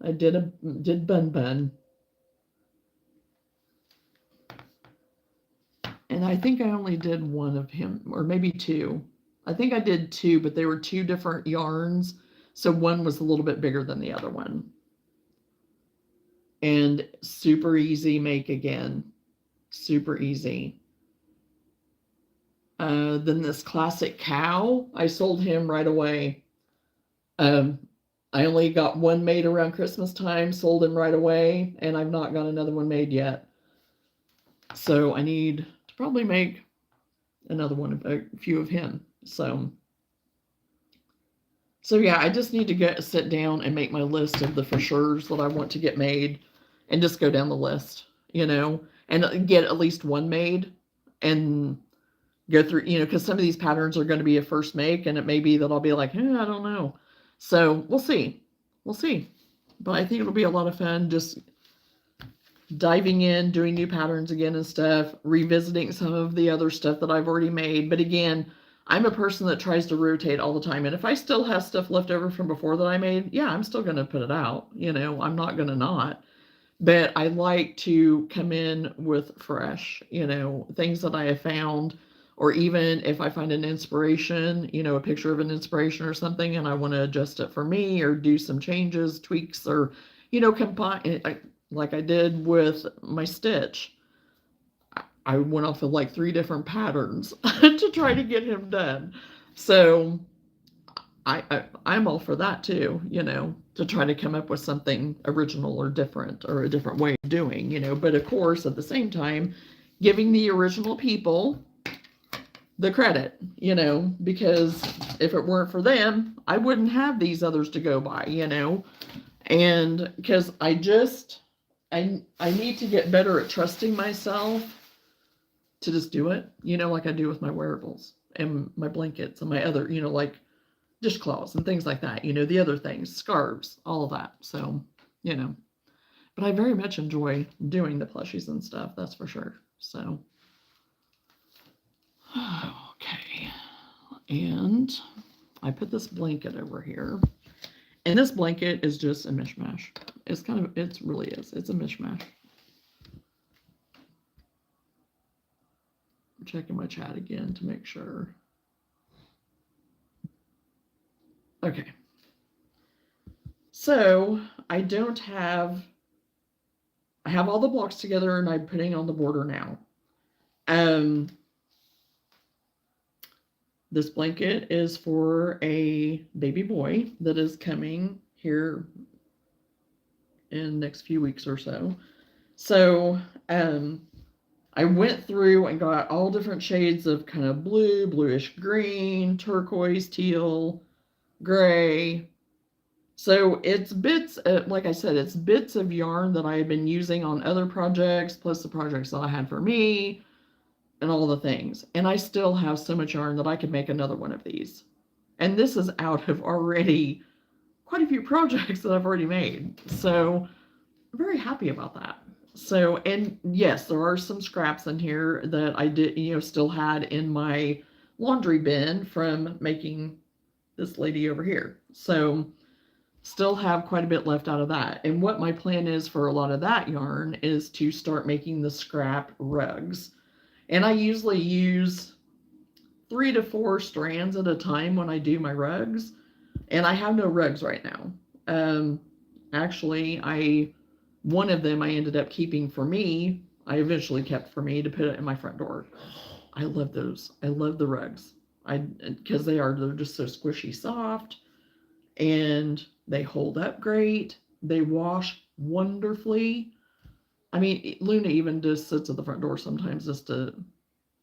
S1: I did Bun Bun. And I think I only did one of him, or maybe two. I think I did two, but they were two different yarns. So one was a little bit bigger than the other one. And super easy make again. Super easy. Then this classic cow, I sold him right away. I only got one made around Christmas time, sold him right away, and I've not got another one made yet. So I need to probably make another one, a few of him. So yeah, I just need to sit down and make my list of the for sure's that I want to get made and just go down the list, you know, and get at least one made and go through, you know, because some of these patterns are going to be a first make, and it may be that I'll be like, I don't know. So we'll see. We'll see. But I think it'll be a lot of fun just diving in, doing new patterns again and stuff, revisiting some of the other stuff that I've already made. But again, I'm a person that tries to rotate all the time. And if I still have stuff left over from before that I made, yeah, I'm still going to put it out. You know, I'm not going to not. But I like to come in with fresh, you know, things that I have found. Or even if I find an inspiration, you know, a picture of an inspiration or something, and I want to adjust it for me or do some changes, tweaks, or, you know, combine, like I did with my stitch. I went off of like 3 different patterns to try to get him done. So I'm all for that too, you know, to try to come up with something original or different or a different way of doing, you know, but of course at the same time giving the original people the credit, you know, because if it weren't for them, I wouldn't have these others to go by, you know, and because I need to get better at trusting myself to just do it, you know, like I do with my wearables and my blankets and my other, you know, like dishcloths and things like that, you know, the other things, scarves, all of that. So, you know, but I very much enjoy doing the plushies and stuff, that's for sure. So, okay. And I put this blanket over here. And this blanket is just a mishmash. It really is. It's a mishmash. I'm checking my chat again to make sure. Okay. So I have all the blocks together and I'm putting on the border now. This blanket is for a baby boy that is coming here in the next few weeks or so. So I went through and got all different shades of kind of blue, bluish green, turquoise, teal, gray. So it's bits, like I said, it's bits of yarn that I have been using on other projects, plus the projects that I had for me. and all the things. And I still have so much yarn that I could make another one of these. And this is out of already quite a few projects that I've already made. So I'm very happy about that. So, and yes, there are some scraps in here that I did, still had in my laundry bin from making this lady over here. So still have quite a bit left out of that. And what my plan is for a lot of that yarn is to start making the scrap rugs. And I usually use 3 to 4 strands at a time when I do my rugs. And I have no rugs right now. Actually, one of them I ended up keeping for me. I eventually kept for me to put it in my front door. I love those. I love the rugs. Because they're just so squishy soft, and they hold up great. They wash wonderfully. I mean, Luna even just sits at the front door sometimes just to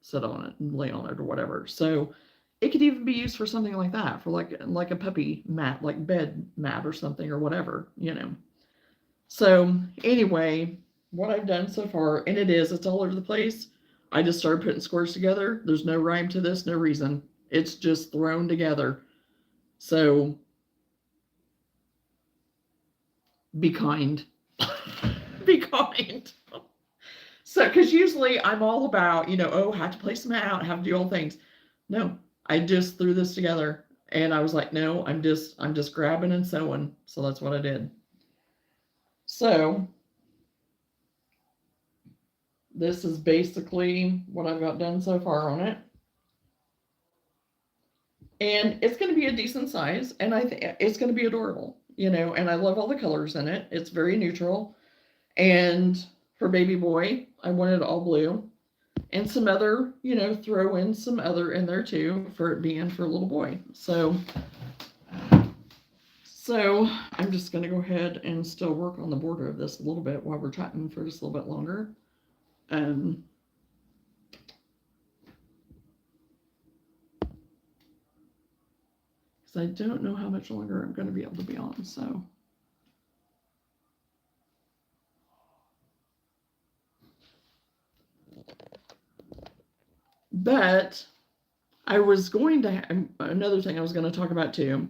S1: sit on it and lay on it or whatever. So it could even be used for something like that, for like a puppy mat, like bed mat or something or whatever, So anyway, what I've done so far, and it's all over the place. I just started putting squares together. There's no rhyme to this, no reason. It's just thrown together. So be kind. Be kind. So, because usually I'm all about, have to place them out, have to do all things. No, I just threw this together, and I was like, no, I'm just grabbing and sewing. So that's what I did. So this is basically what I've got done so far on it. And it's going to be a decent size, and I think it's going to be adorable, and I love all the colors in it. It's very neutral. And for baby boy, I wanted all blue. And some other, throw in some other in there too, for it being for a little boy. So I'm just going to go ahead and still work on the border of this a little bit while we're chatting for just a little bit longer. Because I don't know how much longer I'm going to be able to be on, so. But I was going to, another thing I was going to talk about too,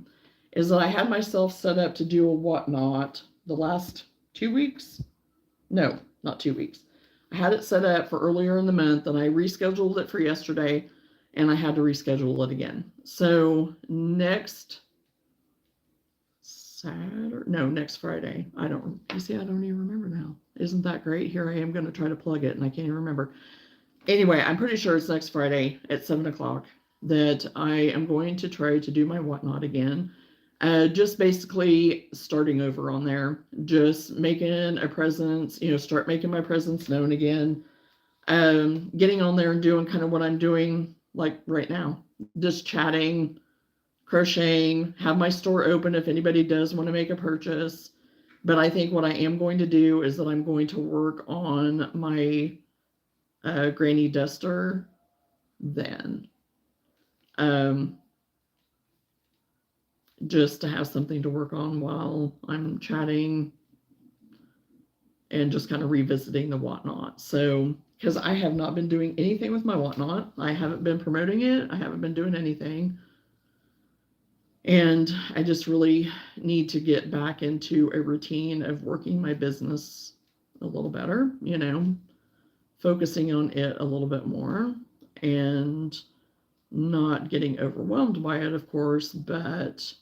S1: is that I had myself set up to do a whatnot the last 2 weeks. No, not 2 weeks. I had it set up for earlier in the month, and I rescheduled it for yesterday, and I had to reschedule it again. So next Friday. I don't even remember now. Isn't that great? Here I am going to try to plug it, and I can't even remember. Anyway, I'm pretty sure it's next Friday at 7 o'clock that I am going to try to do my whatnot again. Just basically starting over on there, just making a presence, start making my presence known again. Getting on there and doing kind of what I'm doing like right now, just chatting, crocheting, have my store open if anybody does want to make a purchase. But I think what I am going to do is that I'm going to work on my granny duster then. Just to have something to work on while I'm chatting and just kind of revisiting the whatnot. So, because I have not been doing anything with my whatnot. I haven't been promoting it. I haven't been doing anything. And I just really need to get back into a routine of working my business a little better, focusing on it a little bit more and not getting overwhelmed by it, of course, but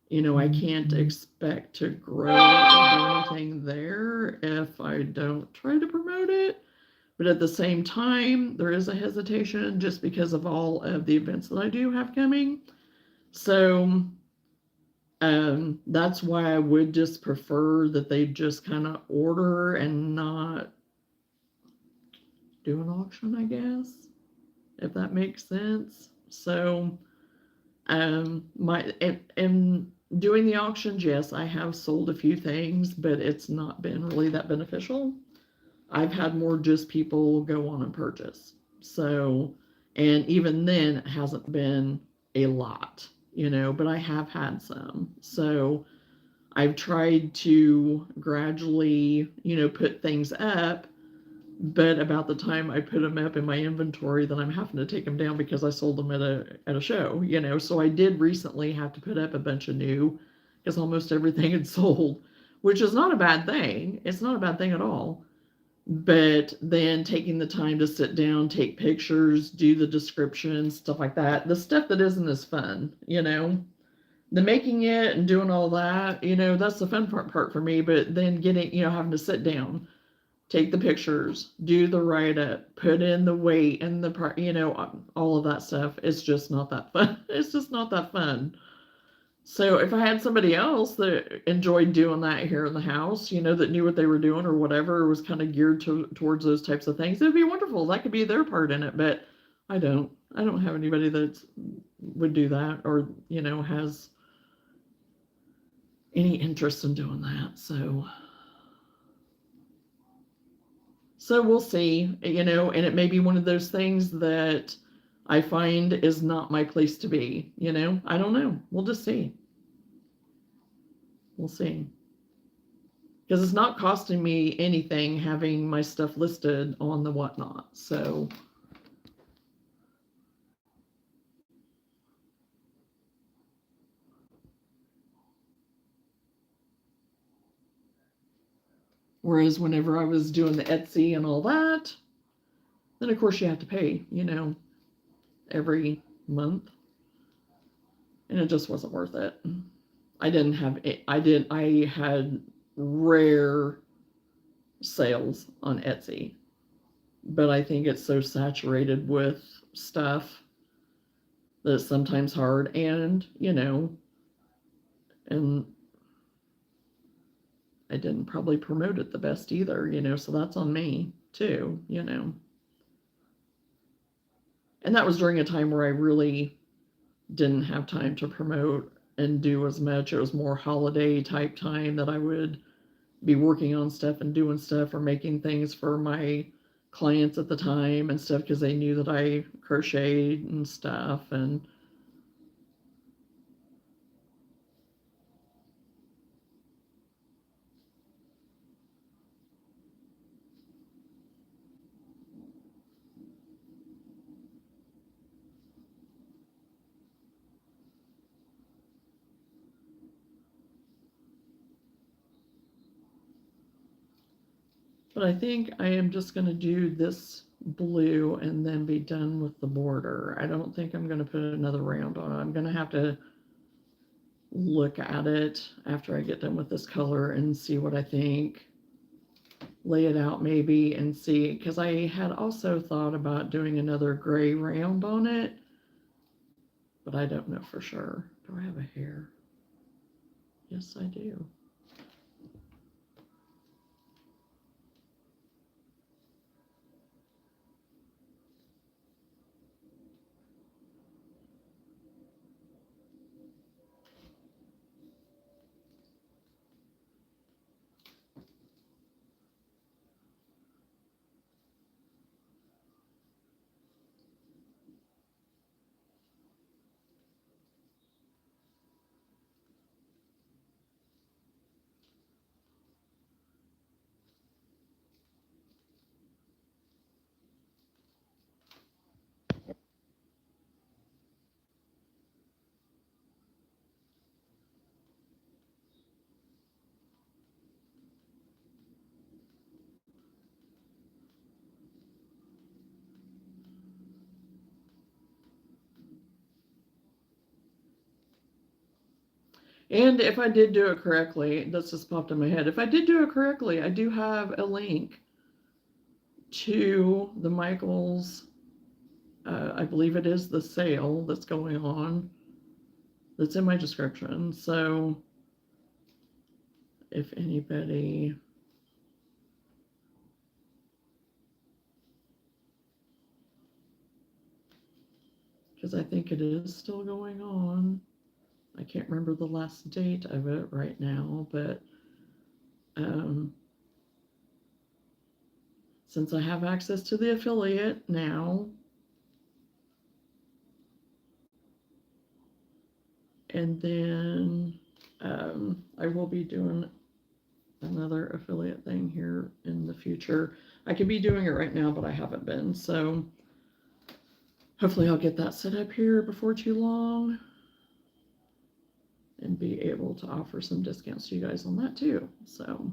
S1: I can't expect to grow or do anything there if I don't try to promote it. But at the same time, there is a hesitation just because of all of the events that I do have coming. So that's why I would just prefer that they just kind of order and not do an auction, I guess, if that makes sense. So and doing the auctions, yes, I have sold a few things, but it's not been really that beneficial. I've had more just people go on and purchase. So, and even then it hasn't been a lot, but I have had some. So I've tried to gradually, put things up But about the time I put them up in my inventory, then I'm having to take them down because I sold them at a show, you know. So I did recently have to put up a bunch of new because almost everything had sold, which is not a bad thing. It's not a bad thing at all. But then taking the time to sit down, take pictures, do the descriptions, stuff like that, the stuff that isn't as fun, you know, the making it and doing all that, you know, that's the fun part for me. But then getting, you know, having to sit down, take the pictures, do the write up, put in the weight and the, you know, all of that stuff. It's just not that fun. It's just not that fun. So if I had somebody else that enjoyed doing that here in the house, you know, that knew what they were doing or whatever, or was kind of geared towards those types of things, it'd be wonderful. That could be their part in it. But I don't. I don't have anybody that would do that or, you know, has any interest in doing that. So we'll see, you know, and it may be one of those things that I find is not my place to be, you know. I don't know. We'll just see. We'll see. Because it's not costing me anything having my stuff listed on the whatnot. So whereas whenever I was doing the Etsy and all that, then of course you have to pay, you know, every month. And it just wasn't worth it. I didn't have it. I had rare sales on Etsy, but I think it's so saturated with stuff that it's sometimes hard. And, you know, and I didn't probably promote it the best either, you know, so that's on me too, you know. And that was during a time where I really didn't have time to promote and do as much. It was more holiday type time that I would be working on stuff and doing stuff or making things for my clients at the time and stuff because they knew that I crocheted and stuff. And but I think I am just going to do this blue and then be done with the border. I don't think I'm going to put another round on it. I'm going to have to look at it after I get done with this color and see what I think. Lay it out maybe and see, because I had also thought about doing another gray round on it, but I don't know for sure. Do I have a hair? Yes, I do. And if I did do it correctly, that's just popped in my head. If I did do it correctly, I do have a link to the Michaels. I believe it is the sale that's going on. That's in my description. So if anybody, because I think it is still going on. I can't remember the last date of it right now, but since I have access to the affiliate now, and then I will be doing another affiliate thing here in the future. I could be doing it right now, but I haven't been. So hopefully I'll get that set up here before too long and be able to offer some discounts to you guys on that too. So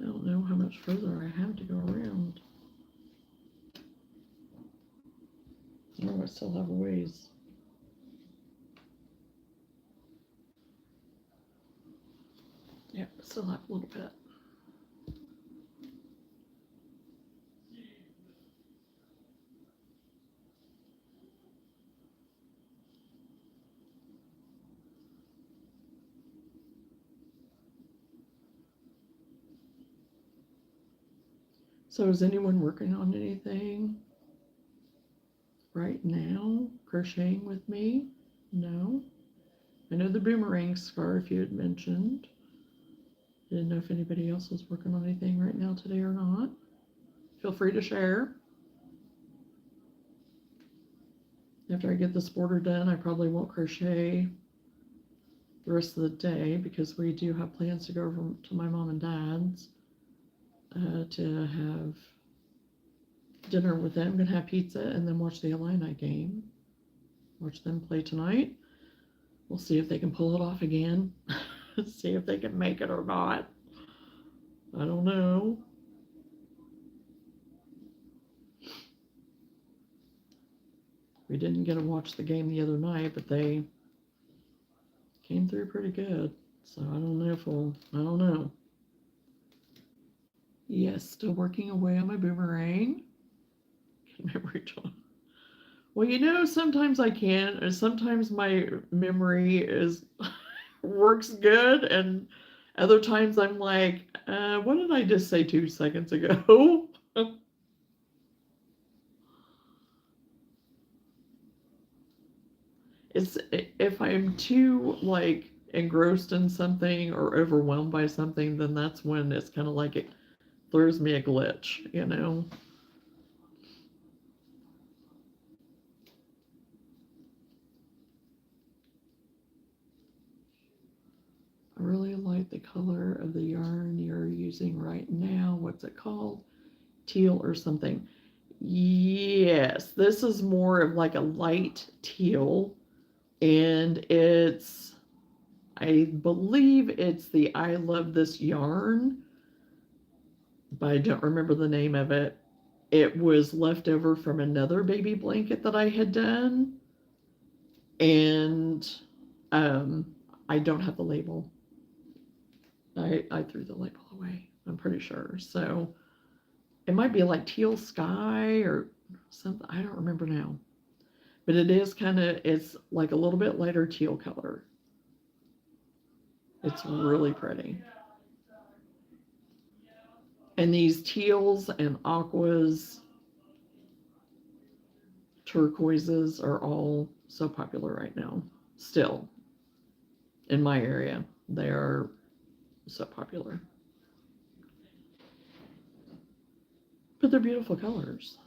S1: I don't know how much further I have to go around. Oh, I still have a ways. Yeah, still have a little bit. So is anyone working on anything right now? Crocheting with me? No? I know the boomerang scarf you had mentioned. Didn't know if anybody else was working on anything right now today or not. Feel free to share. After I get this border done, I probably won't crochet the rest of the day because we do have plans to go over to my mom and dad's to have dinner with them. I'm gonna have pizza and then watch the Illini game. Watch them play tonight. We'll see if they can pull it off again. See if they can make it or not. I don't know. We didn't get to watch the game the other night, but they came through pretty good. So I don't know if we'll, I don't know. Yes, still working away on my boomerang. Memory, John. Well, you know, sometimes I can, and sometimes my memory is works good, and other times I'm like, what did I just say 2 seconds ago? It's if I'm too like engrossed in something or overwhelmed by something, then that's when it's kind of like it throws me a glitch, you know. I really like the color of the yarn you're using right now. What's it called? Teal or something. Yes, this is more of like a light teal, and it's, I believe it's the I Love This Yarn, but I don't remember the name of it. It was left over from another baby blanket that I had done, and I don't have the label. I threw the label away, I'm pretty sure. So it might be like teal sky or something. I don't remember now. But it is kind of, it's like a little bit lighter teal color. It's really pretty. And these teals and aquas, turquoises are all so popular right now. Still, in my area, they are so popular. But they're beautiful colors.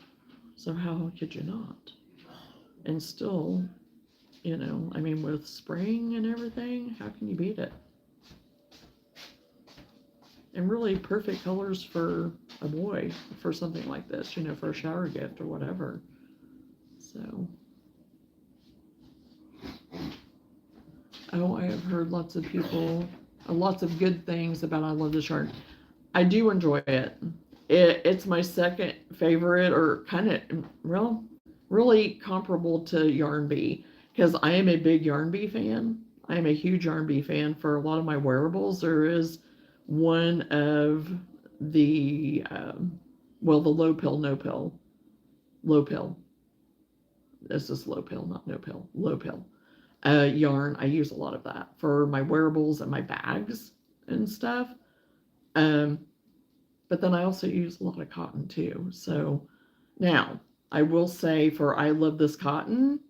S1: So how could you not? And still, you know, I mean, with spring and everything, how can you beat it? And really perfect colors for a boy for something like this, you know, for a shower gift or whatever. So, oh, I have heard lots of people, lots of good things about I Love This Yarn. I do enjoy it. It's my second favorite, or kind of really comparable to Yarn Bee, because I am a big Yarn Bee fan. I am a huge Yarn Bee fan for a lot of my wearables. There is one of the well, the low pill, no pill, low pill. This is low pill, not no pill, low pill. yarn. I use a lot of that for my wearables and my bags and stuff. Um, but then I also use a lot of cotton too. So now I will say for I love this cotton.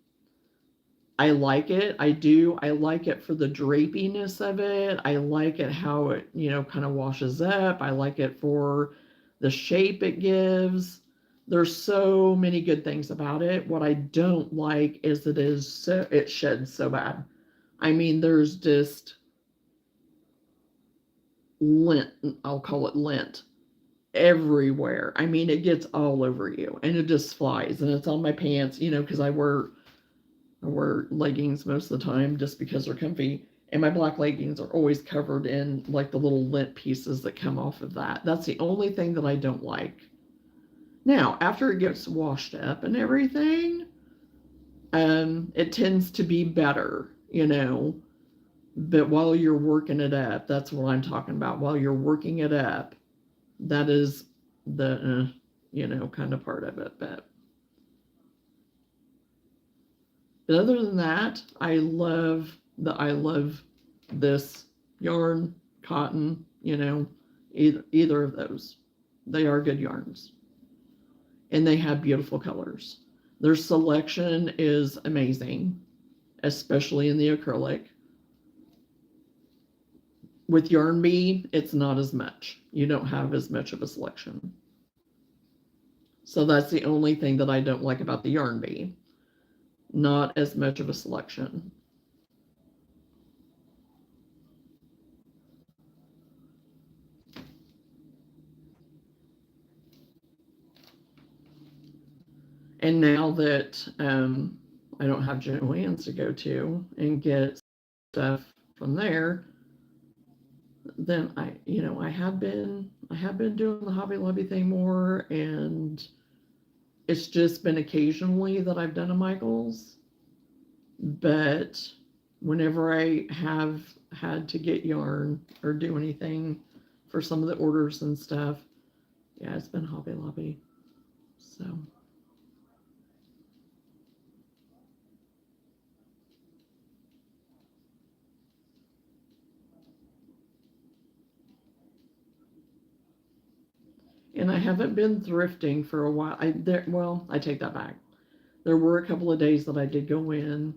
S1: I like it. I do. I like it for the drapiness of it. I like it how it, kind of washes up. I like it for the shape it gives. There's so many good things about it. What I don't like is it sheds so bad. I mean, there's just lint, I'll call it lint, everywhere. I mean, it gets all over you and it just flies and it's on my pants, because I wear leggings most of the time just because they're comfy. And my black leggings are always covered in like the little lint pieces that come off of that. That's the only thing that I don't like. Now, after it gets washed up and everything, it tends to be better. But while you're working it up, that's what I'm talking about. While you're working it up, that is the, kind of part of it. But other than that, I love this yarn, cotton, either of those. They are good yarns. And they have beautiful colors. Their selection is amazing, especially in the acrylic. With Yarn Bee, it's not as much. You don't have as much of a selection. So that's the only thing that I don't like about the Yarn Bee. Not as much of a selection. And now that I don't have Joann's to go to and get stuff from there, then I have been doing the Hobby Lobby thing more, and it's just been occasionally that I've done a Michaels. But whenever I have had to get yarn or do anything for some of the orders and stuff, yeah, it's been Hobby Lobby. So. And I haven't been thrifting for a while. I take that back. There were a couple of days that I did go in.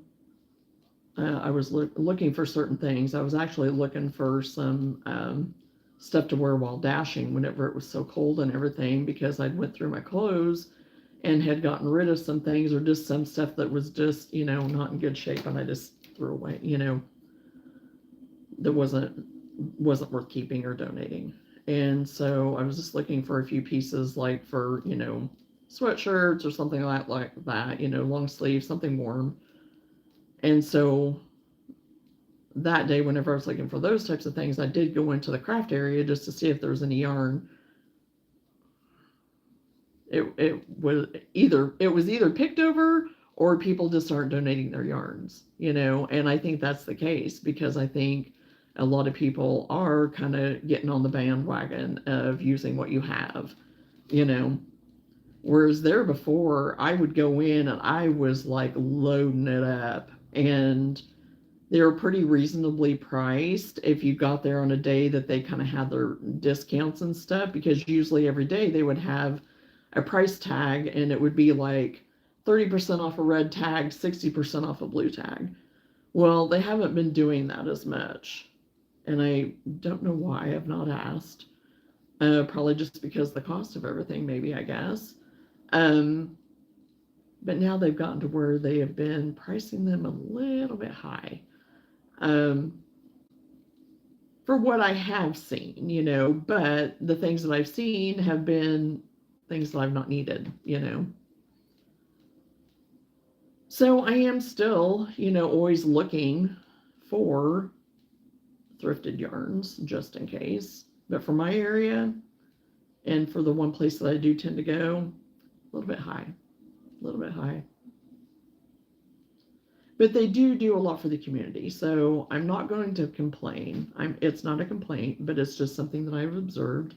S1: I was looking for certain things. I was actually looking for some stuff to wear while dashing whenever it was so cold and everything, because I'd went through my clothes and had gotten rid of some things, or just some stuff that was just not in good shape, and I just threw away. That wasn't worth keeping or donating. And so I was just looking for a few pieces, like for sweatshirts or something like that, long sleeve, something warm. And so that day, whenever I was looking for those types of things, I did go into the craft area just to see if there was any yarn. It was either picked over, or people just aren't donating their yarns, and I think that's the case, because I think a lot of people are kind of getting on the bandwagon of using what you have, whereas there before, I would go in and I was like loading it up, and they were pretty reasonably priced if you got there on a day that they kind of had their discounts and stuff, because usually every day they would have a price tag, and it would be like 30% off a red tag, 60% off a blue tag. Well, they haven't been doing that as much, and I don't know why. I've not asked. Probably just because the cost of everything, maybe, I guess. But now they've gotten to where they have been pricing them a little bit high. For what I have seen, but the things that I've seen have been things that I've not needed. So I am still, always looking for thrifted yarns just in case. But for my area and for the one place that I do tend to go, a little bit high. But they do a lot for the community, so I'm not going to complain. It's not a complaint, but it's just something that I've observed.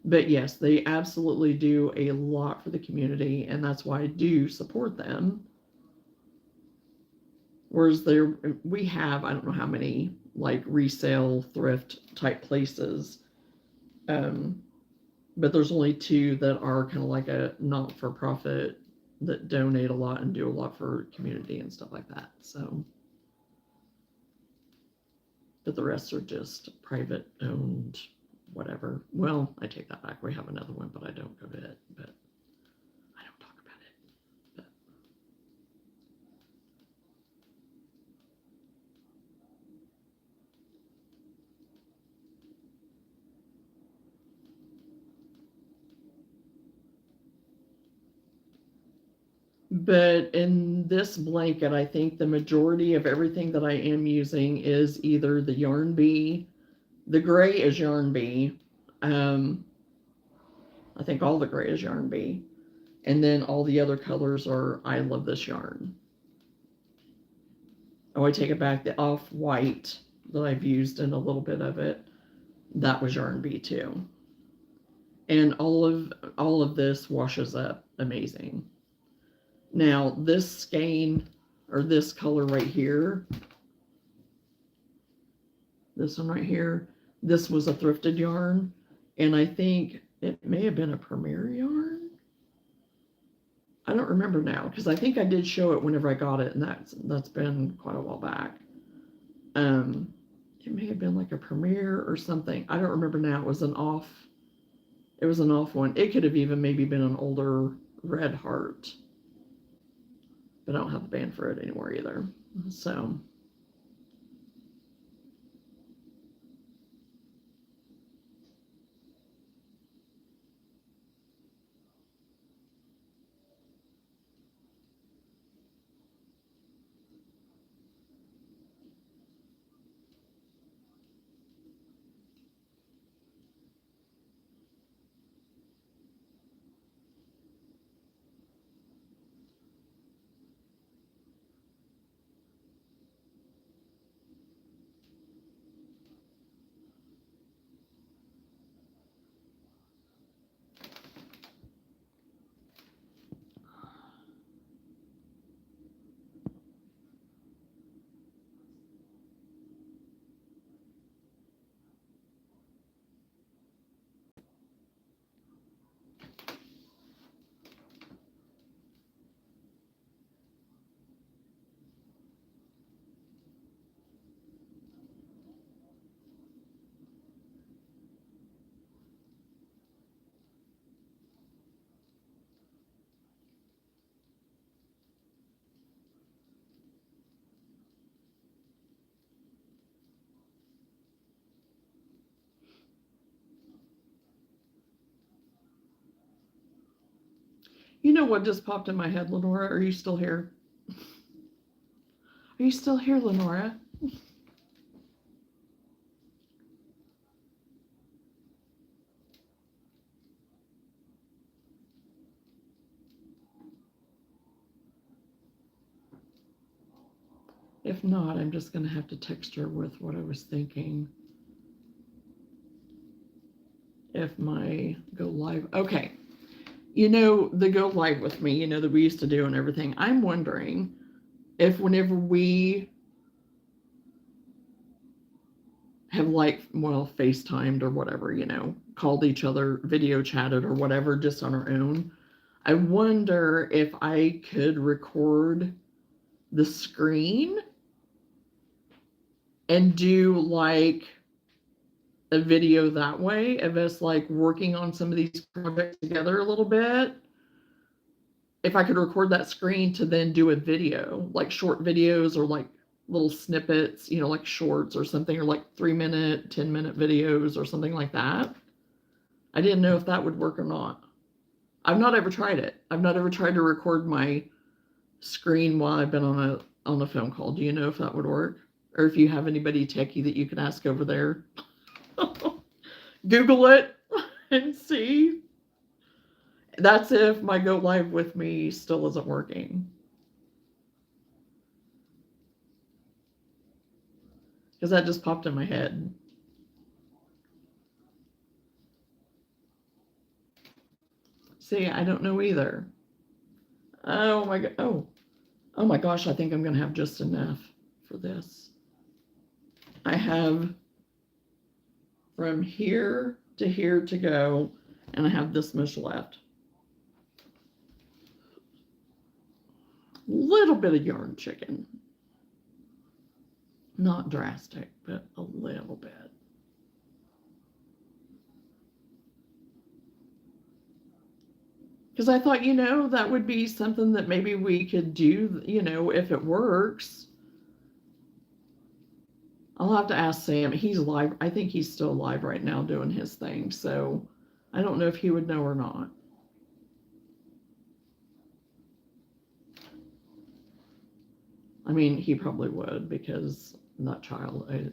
S1: But yes, they absolutely do a lot for the community, and that's why I do support them. Whereas we have, I don't know how many like resale thrift type places. But there's only two that are kind of like a not for profit that donate a lot and do a lot for community and stuff like that. So, but the rest are just private owned, whatever. Well, I take that back. We have another one, but I don't go to it. But I don't talk about it. But in this blanket, I think the majority of everything that I am using is either the yarn bee. The gray is yarn bee. I think all the gray is yarn bee. And then all the other colors are I love this yarn. Oh, I take it back. The off-white that I've used in a little bit of it, that was yarn bee too. And all of this washes up amazing. Now this skein or this color right here, this one right here, this was a thrifted yarn, and I think it may have been a Premier yarn. I don't remember now because I think I did show it whenever I got it, and that's been quite a while back. It may have been like a Premier or something. I don't remember now. It was an off one. It could have even maybe been an older Red Heart, but I don't have the band for it anymore either. So. You know what just popped in my head, Lenora? Are you still here? Are you still here, Lenora? If not, I'm just going to have to text her with what I was thinking. If my go live, okay. You know, the go live with me, you know, that we used to do and everything. I'm wondering if whenever we have like, well, FaceTimed or whatever, you know, called each other, video chatted or whatever, just on our own, I wonder if I could record the screen and do like a video that way of us like working on some of these projects together a little bit. If I could record that screen to then do a video, like short videos or like little snippets, you know, like shorts or something, or like 3-minute, 10-minute videos or something like that. I didn't know if that would work or not. I've not ever tried it. I've not ever tried to record my screen while I've been on a phone call. Do you know if that would work? Or if you have anybody techie that you can ask over there? Google it and see. That's if my go live with me still isn't working. Because that just popped in my head. See, I don't know either. Oh my God. Oh, Oh my gosh, I think I'm going to have just enough for this. I have from here to go, and I have this much left. Little bit of yarn chicken. Not drastic, but a little bit. Because I thought, that would be something that maybe we could do, if it works. I'll have to ask Sam. He's live. I think he's still live right now doing his thing. So I don't know if he would know or not. I mean, he probably would because that child, I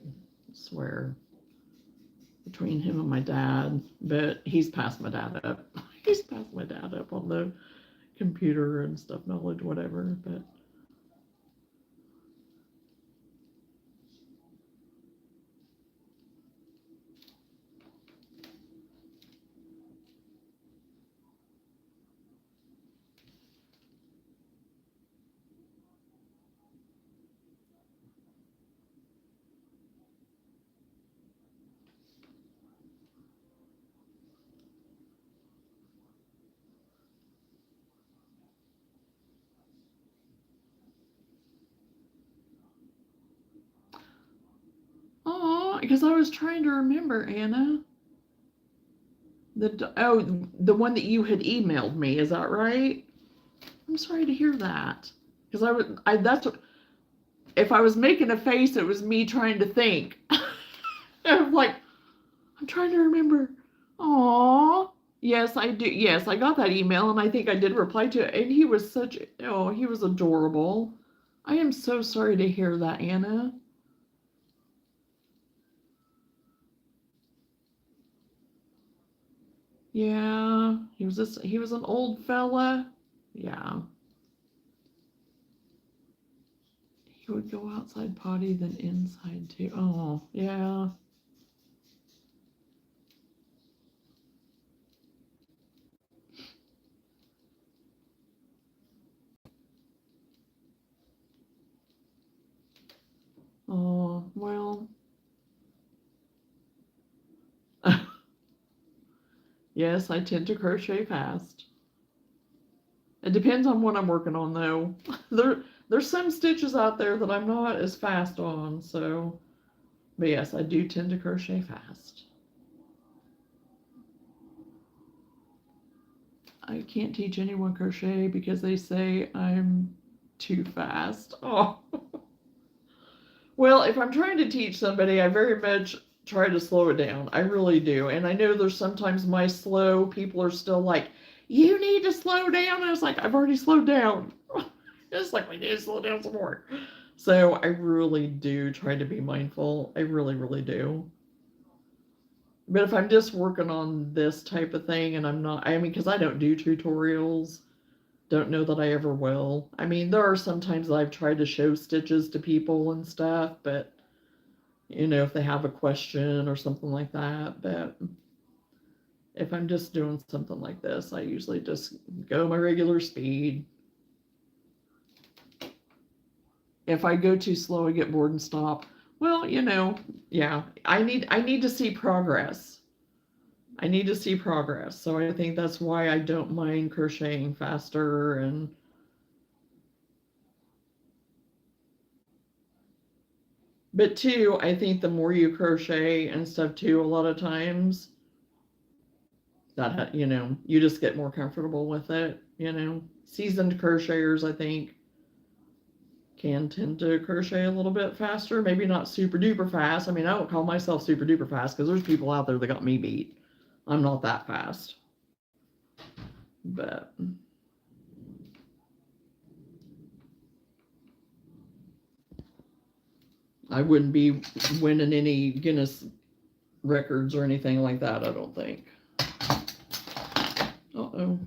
S1: swear, between him and my dad, but he's passed my dad up. He's passed my dad up on the computer and stuff knowledge, whatever, but. Oh, because I was trying to remember, Anna. The one that you had emailed me, is that right? I'm sorry to hear that. Because that's what, if I was making a face, it was me trying to think. I'm like, I'm trying to remember. Aw. Yes, I do. Yes, I got that email and I think I did reply to it. And he was he was adorable. I am so sorry to hear that, Anna. Yeah, he was an old fella. Yeah. He would go outside potty, then inside too. Oh, yeah. Oh, well. Yes, I tend to crochet fast. It depends on what I'm working on, though. There's some stitches out there that I'm not as fast on, so. But yes, I do tend to crochet fast. I can't teach anyone crochet because they say I'm too fast. Oh. Well, if I'm trying to teach somebody, I very much try to slow it down. I really do. And I know there's sometimes my slow people are still like, you need to slow down. I was like, I've already slowed down. It's like, we need to slow down some more. So I really do try to be mindful. I really, really do. But if I'm just working on this type of thing and because I don't do tutorials, don't know that I ever will. I mean, there are some times that I've tried to show stitches to people and stuff, but if they have a question or something like that. But if I'm just doing something like this, I usually just go my regular speed. If I go too slow, I get bored and stop. Well, yeah, I need to see progress. I need to see progress. So I think that's why I don't mind crocheting faster and but too, I think the more you crochet and stuff too, a lot of times that you just get more comfortable with it. Seasoned crocheters, I think, can tend to crochet a little bit faster. Maybe not super duper fast. I mean, I don't call myself super duper fast because there's people out there that got me beat. I'm not that fast, but. I wouldn't be winning any Guinness records or anything like that, I don't think. Uh-oh.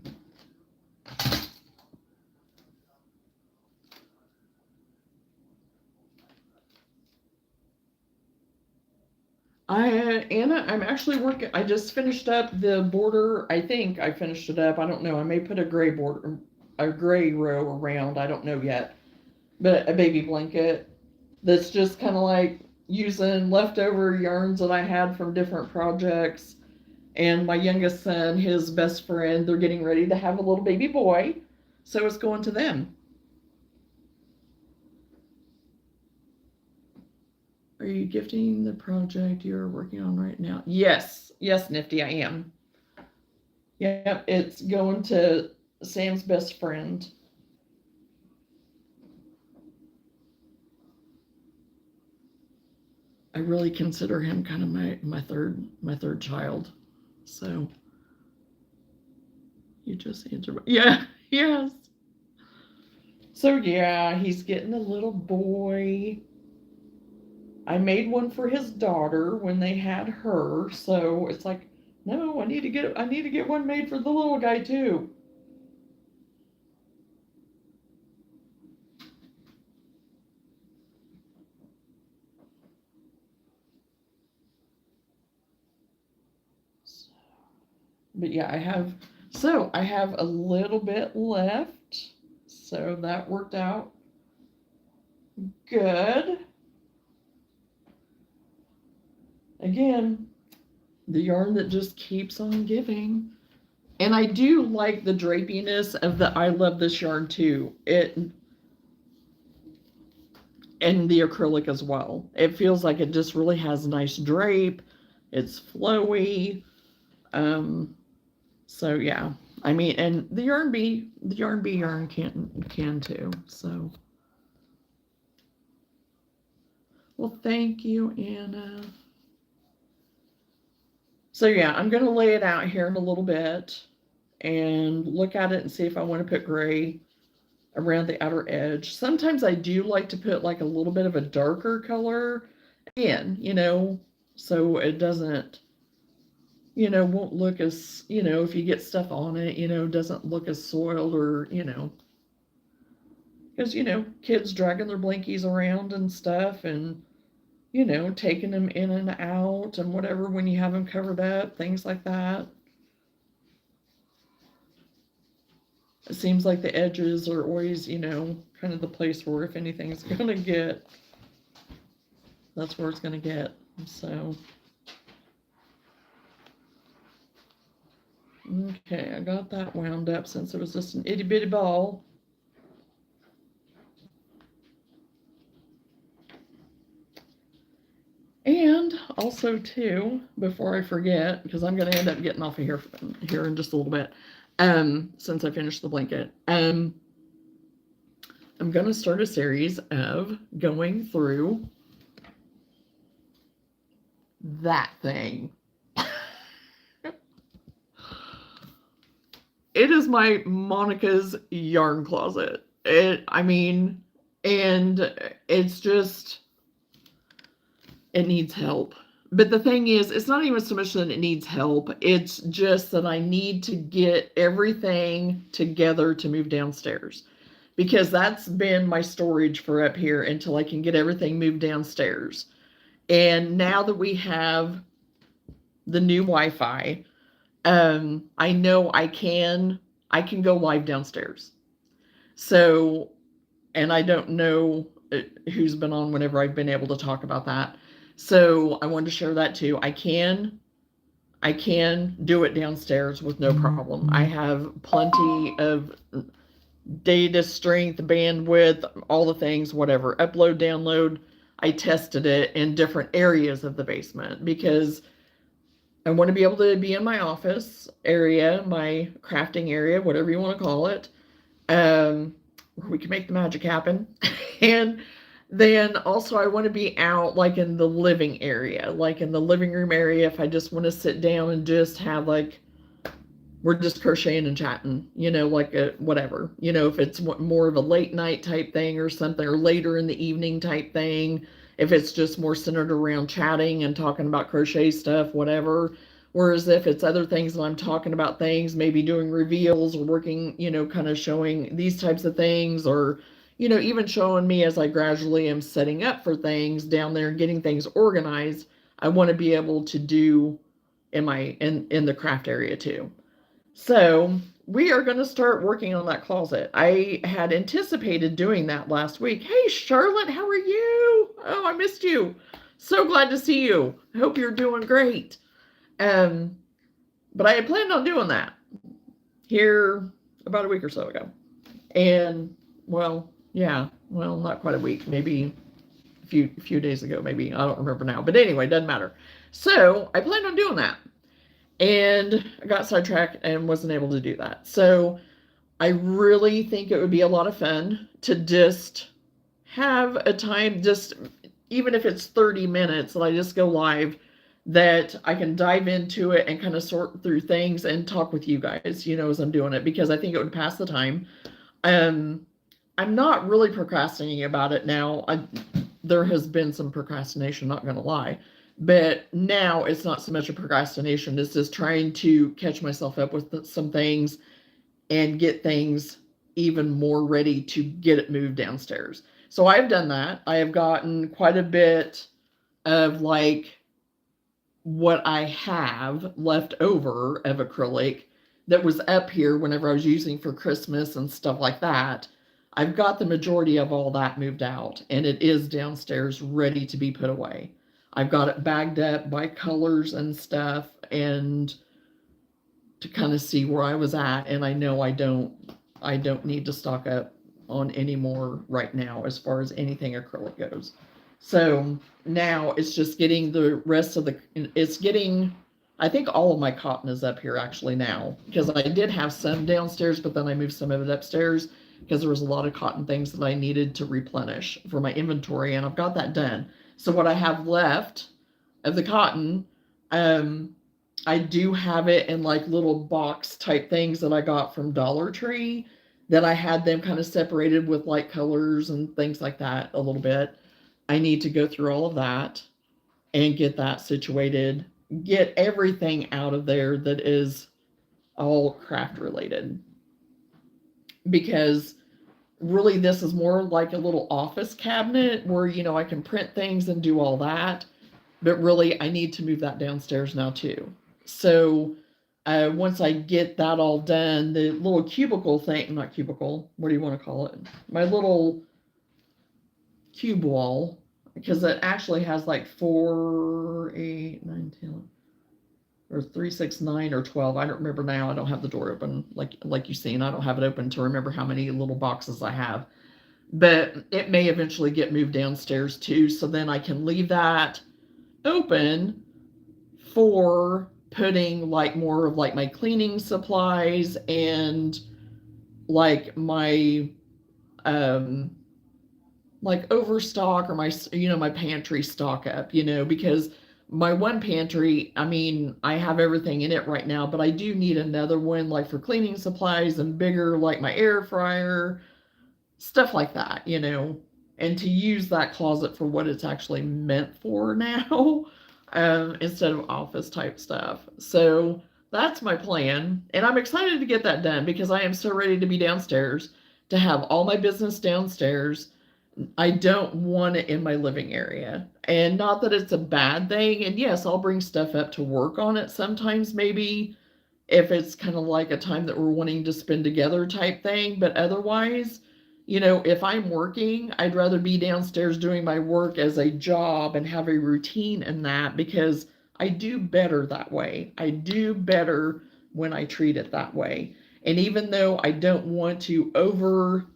S1: Anna, I'm actually working. I just finished up the border. I think I finished it up. I don't know. I may put a gray border, a gray row around. I don't know yet. but a baby blanket that's just kind of like using leftover yarns that I had from different projects. And my youngest son, his best friend, they're getting ready to have a little baby boy, so it's going to them. Are you gifting the project you're working on right now? Yes, Nifty, I am. Yep, it's going to Sam's best friend. I really consider him kind of my third child. So you just answered. Yeah, yes. So yeah, he's getting a little boy. I made one for his daughter when they had her, so it's like, no, I need to get one made for the little guy too. But yeah, I have a little bit left. So that worked out good. Again, the yarn that just keeps on giving. And I do like the drapiness of the I love this yarn too. And the acrylic as well. It feels like it just really has nice drape. It's flowy. So yeah. I mean, and the yarn bee yarn can too. So well, thank you, Anna. So yeah, I'm going to lay it out here in a little bit and look at it and see if I want to put gray around the outer edge. Sometimes I do like to put like a little bit of a darker color in, so it doesn't, won't look as, if you get stuff on it, doesn't look as soiled or, because, kids dragging their blankies around and stuff and, taking them in and out and whatever when you have them covered up, things like that. It seems like the edges are always, kind of the place where if anything's going to get, that's where it's going to get. So, okay, I got that wound up since it was just an itty bitty ball. And also too, before I forget, because I'm going to end up getting off of here in just a little bit, since I finished the blanket, I'm going to start a series of going through that thing. It is my Monica's yarn closet. And it's just, it needs help. But the thing is, it's not even so much that it needs help. It's just that I need to get everything together to move downstairs. Because that's been my storage for up here until I can get everything moved downstairs. And now that we have the new Wi-Fi, I know I can go live downstairs. So, and I don't know who's been on whenever I've been able to talk about that. So I wanted to share that too. I can do it downstairs with no problem. I have plenty of data strength, bandwidth, all the things, whatever. Upload, download. I tested it in different areas of the basement because I want to be able to be in my office area, my crafting area, whatever you want to call it, where we can make the magic happen. And then also I want to be out like in the living area, like in the living room area. If I just want to sit down and just have like, we're just crocheting and chatting, like whatever, if it's more of a late night type thing or something, or later in the evening type thing, if it's just more centered around chatting and talking about crochet stuff, whatever. Whereas if it's other things that I'm talking about things, maybe doing reveals or working, kind of showing these types of things, or, even showing me as I gradually am setting up for things down there and getting things organized, I want to be able to do in the craft area too. So we are going to start working on that closet. I had anticipated doing that last week. Hey, Charlotte, how are you? Oh, I missed you. So glad to see you. I hope you're doing great. But I had planned on doing that here about a week or so ago. And, well, yeah, well, not quite a week, maybe a few days ago, maybe. I don't remember now. But anyway, doesn't matter. So I planned on doing that. And I got sidetracked and wasn't able to do that. So I really think it would be a lot of fun to just have a time, just even if it's 30 minutes, that I just go live, that I can dive into it and kind of sort through things and talk with you guys, as I'm doing it, because I think it would pass the time. I'm not really procrastinating about it now. There has been some procrastination, not going to lie. But now it's not so much a procrastination. It's just trying to catch myself up with some things and get things even more ready to get it moved downstairs. So I've done that. I have gotten quite a bit of like what I have left over of acrylic that was up here whenever I was using for Christmas and stuff like that. I've got the majority of all that moved out, and it is downstairs ready to be put away. I've got it bagged up by colors and stuff, and to kind of see where I was at. And I know I don't need to stock up on any more right now as far as anything acrylic goes. So now it's just getting the rest of I think all of my cotton is up here actually now, because I did have some downstairs, but then I moved some of it upstairs because there was a lot of cotton things that I needed to replenish for my inventory, and I've got that done. So what I have left of the cotton, I do have it in like little box type things that I got from Dollar Tree, that I had them kind of separated with light colors and things like that a little bit. I need to go through all of that and get that situated, get everything out of there that is all craft related. Because really this is more like a little office cabinet where, I can print things and do all that. But really I need to move that downstairs now too. So once I get that all done, the little cubicle thing, not cubicle, what do you want to call it? My little cube wall, because it actually has like 4, 8, 9, 10, or 3, 6, 9, or 12. I don't remember now. I don't have the door open like you've seen. I don't have it open to remember how many little boxes I have. But it may eventually get moved downstairs too, so then I can leave that open for putting like more of like my cleaning supplies and like my like overstock, or my my pantry stock up, because my one pantry, I mean, I have everything in it right now, but I do need another one like for cleaning supplies and bigger, like my air fryer, stuff like that, and to use that closet for what it's actually meant for now, instead of office type stuff. So that's my plan, and I'm excited to get that done because I am so ready to be downstairs, to have all my business downstairs. I don't want it in my living area. And not that it's a bad thing. And yes, I'll bring stuff up to work on it sometimes, maybe if it's kind of like a time that we're wanting to spend together type thing. But otherwise, if I'm working, I'd rather be downstairs doing my work as a job and have a routine in that, because I do better that way. I do better when I treat it that way. And even though I don't want to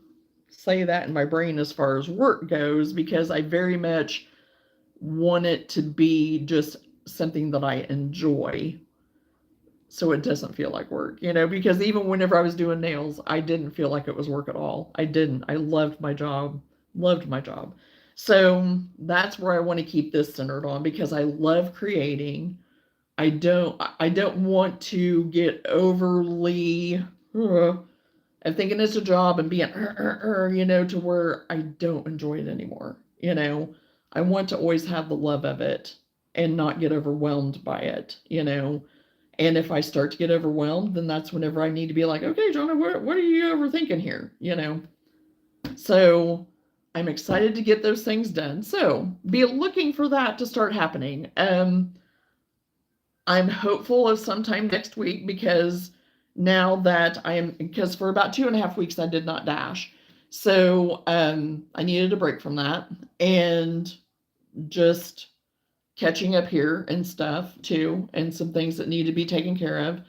S1: say that in my brain as far as work goes, because I very much want it to be just something that I enjoy, so it doesn't feel like work, because even whenever I was doing nails, I didn't feel like it was work at all. I didn't. I loved my job. So that's where I want to keep this centered on, because I love creating. I don't want to get overly of thinking it's a job and being, to where I don't enjoy it anymore. I want to always have the love of it and not get overwhelmed by it, And if I start to get overwhelmed, then that's whenever I need to be like, okay, Johnna, what are you overthinking here? So I'm excited to get those things done. So be looking for that to start happening. I'm hopeful of sometime next week, because now that because for about 2.5 weeks I did not dash. So I needed a break from that and just catching up here and stuff too, and some things that need to be taken care of.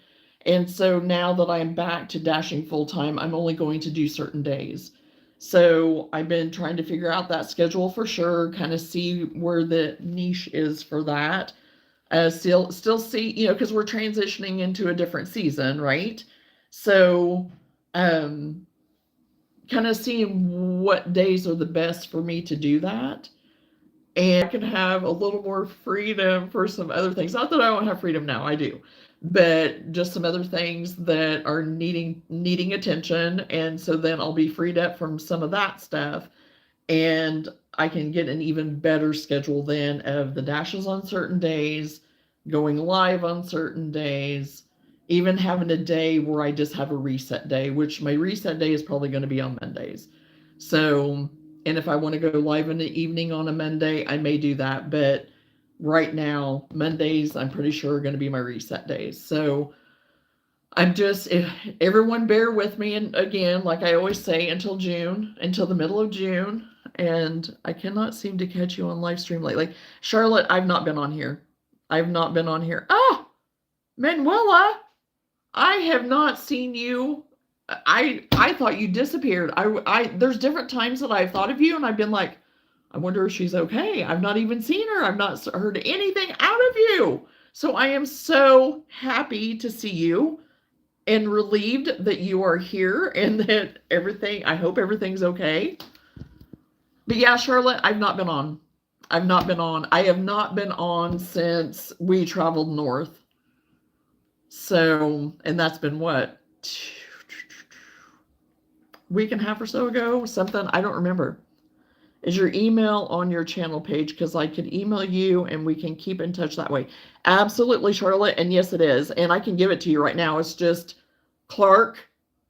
S1: And so now that I'm back to dashing full time, I'm only going to do certain days. So I've been trying to figure out that schedule for sure, kind of see where the niche is for that. Still see, because we're transitioning into a different season, right? So, kind of seeing what days are the best for me to do that. And I can have a little more freedom for some other things. Not that I don't have freedom now, I do. But just some other things that are needing attention. And so then I'll be freed up from some of that stuff. And I can get an even better schedule then of the dashes on certain days, going live on certain days, even having a day where I just have a reset day, which my reset day is probably going to be on Mondays. So, and if I want to go live in the evening on a Monday, I may do that. But right now, Mondays, I'm pretty sure are going to be my reset days. So if everyone bear with me. And again, like I always say, until the middle of June. And I cannot seem to catch you on live stream lately. Charlotte, I've not been on here. Ah, Manuela, I have not seen you. I thought you disappeared. There's different times that I've thought of you and I've been like, I wonder if she's okay. I've not even seen her. I've not heard anything out of you. So I am so happy to see you and relieved that you are here and that I hope everything's okay. But yeah, Charlotte, I've not been on. I have not been on since we traveled north. So, and that's been what? Week and a half or so ago, something, I don't remember. Is your email on your channel page? Because I could email you and we can keep in touch that way. Absolutely, Charlotte. And yes, it is. And I can give it to you right now. It's just Clark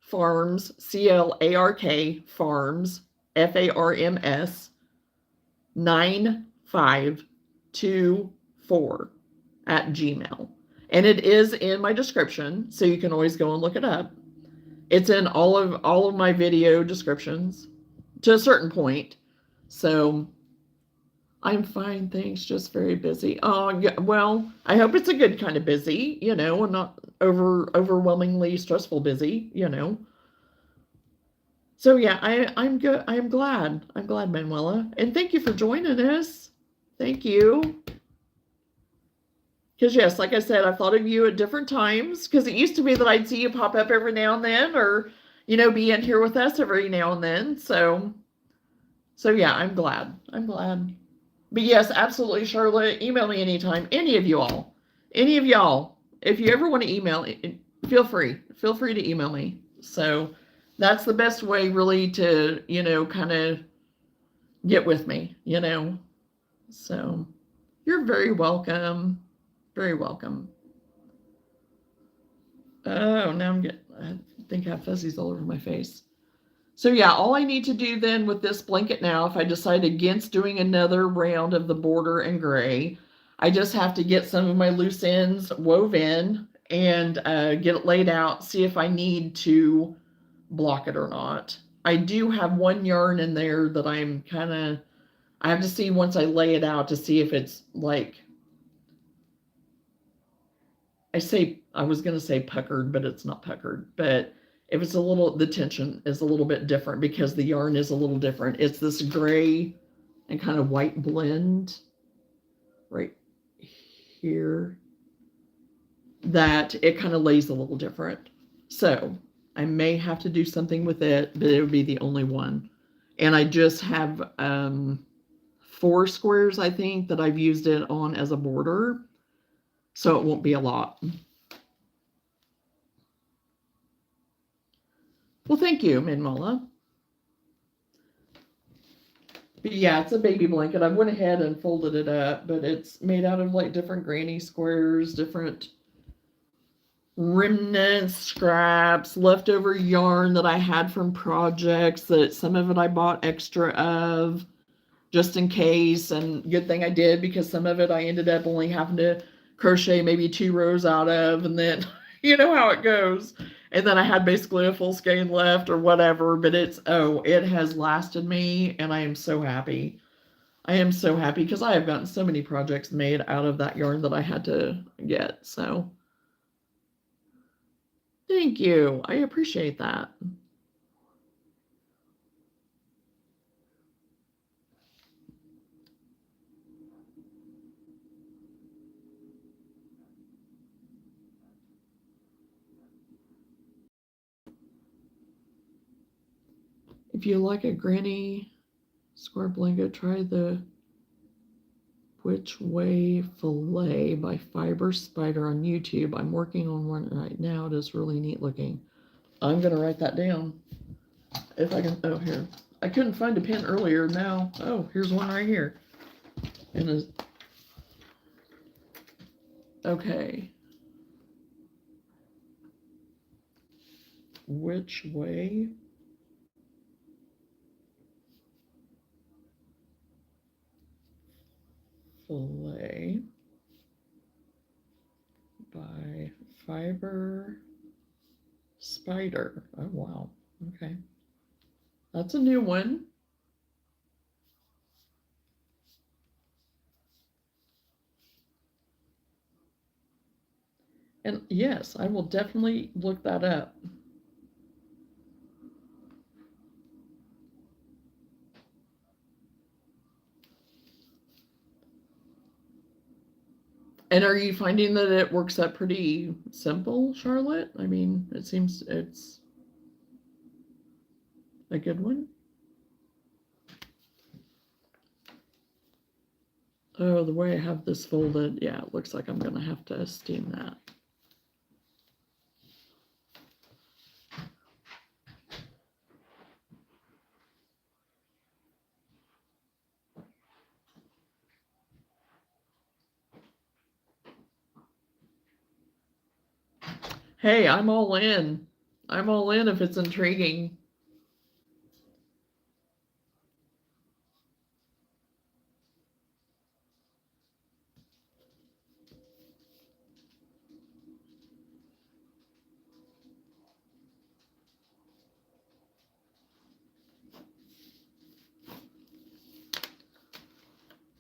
S1: Farms, CLARK Farms, FARMS, 9524 at Gmail. And it is in my description, so you can always go and look it up. It's in all of my video descriptions to a certain point. So I'm fine, thanks, just very busy. Oh, yeah, well, I hope it's a good kind of busy, and not overwhelmingly stressful busy, So yeah, I'm good. I'm glad, Manuela. And thank you for joining us. Thank you. Because yes, like I said, I've thought of you at different times. Because it used to be that I'd see you pop up every now and then, or be in here with us every now and then. So yeah, I'm glad. But yes, absolutely, Charlotte. Email me anytime. Any of y'all. If you ever want to email, feel free. Feel free to email me. So that's the best way, really, to kind of get with me. So you're very welcome. Very welcome. Oh, now I think I have fuzzies all over my face. So yeah, all I need to do then with this blanket now, if I decide against doing another round of the border and gray, I just have to get some of my loose ends wove in and get it laid out, see if I need to block it or not. I do have one yarn in there that I have to see once I lay it out to see if it's like, I was going to say puckered, but it's not puckered. But if it's the tension is a little bit different because the yarn is a little different. It's this gray and kind of white blend right here that it kind of lays a little different. So I may have to do something with it, but it would be the only one. And I just have 4 squares, I think, that I've used it on as a border. So it won't be a lot. Well, thank you, Manuela. But yeah, it's a baby blanket. I went ahead and folded it up, but it's made out of like different granny squares, different remnants, scraps, leftover yarn that I had from projects that some of it I bought extra of just in case. And good thing I did, because some of it I ended up only having to crochet maybe 2 rows out of, and then you know how it goes. And then I had basically a full skein left or whatever, but it has lasted me, and I am so happy. I am so happy because I have gotten so many projects made out of that yarn that I had to get. So thank you. I appreciate that. If you like a granny square blanket, try the Which Way Fillet by Fiber Spider on YouTube. I'm working on one right now. It is really neat looking. I'm going to write that down. If I can, oh, here. I couldn't find a pen earlier. Now, oh, here's one right here. And it's, okay. Which Way Fillet by Fiber Spider. Oh, wow. Okay. That's a new one. And yes, I will definitely look that up. And are you finding that it works out pretty simple, Charlotte? I mean, it seems it's a good one. Oh, the way I have this folded, yeah, it looks like I'm going to have to steam that. Hey, I'm all in. I'm all in if it's intriguing.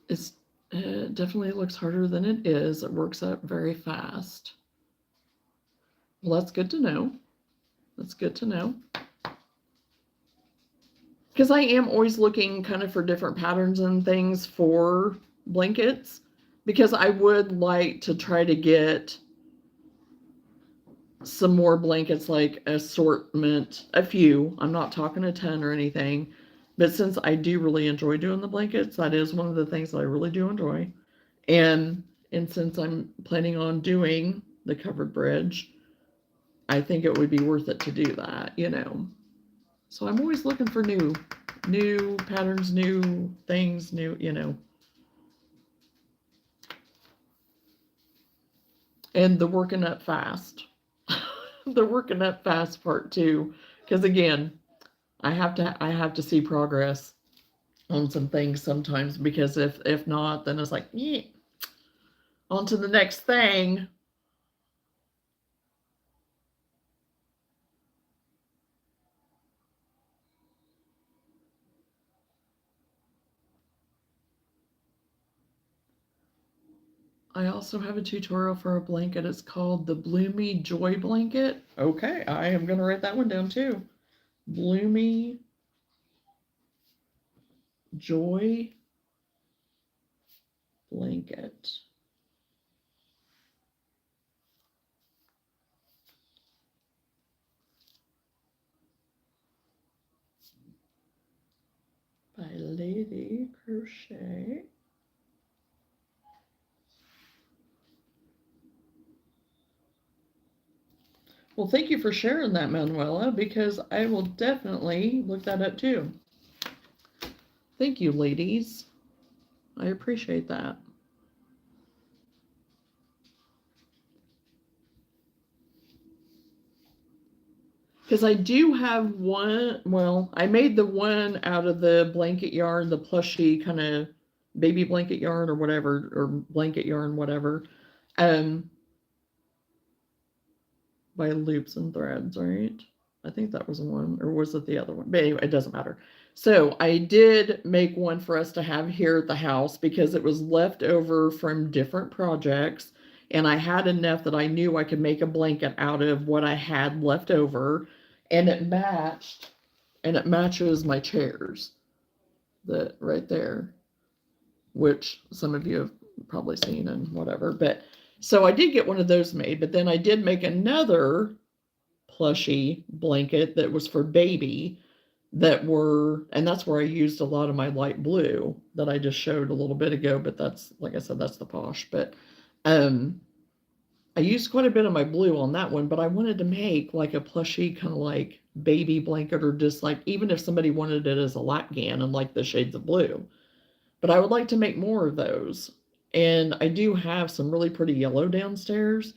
S1: It definitely looks harder than it is. It works out very fast. Well, that's good to know. That's good to know. Because I am always looking kind of for different patterns and things for blankets, because I would like to try to get some more blankets, like assortment, a few. I'm not talking a ton or anything, but since I do really enjoy doing the blankets, that is one of the things that I really do enjoy. And since I'm planning on doing the covered bridge, I think it would be worth it to do that, you know. So I'm always looking for new patterns, new things, new, you know. And the working up fast. The working up fast part too. Because again, I have to see progress on some things sometimes, because if not, then it's like, yeah, on to the next thing. I also have a tutorial for a blanket. It's called the Bloomy Joy Blanket. Okay, I am going to write that one down too. Bloomy Joy Blanket. By Lady Crochet. Well, thank you for sharing that, Manuela, because I will definitely look that up too. Thank you, ladies. I appreciate that. Because I do have one, well, I made the one out of the blanket yarn, the plushy kind of baby blanket yarn or whatever, or blanket yarn, whatever. Um, by Loops and Threads, right? I think that was one, or was it the other one? But anyway, it doesn't matter. So I did make one for us to have here at the house because it was left over from different projects, and I had enough that I knew I could make a blanket out of what I had left over, and it matched, and it matches my chairs that right there, which some of you have probably seen and whatever. But so I did get one of those made, but then I did make another plushy blanket that was for baby that were, and that's where I used a lot of my light blue that I just showed a little bit ago, but that's, like I said, that's the posh. But I used quite a bit of my blue on that one, but I wanted to make like a plushy kind of like baby blanket, or just like, even if somebody wanted it as a lapgan and like the shades of blue. But I would like to make more of those. And I do have some really pretty yellow downstairs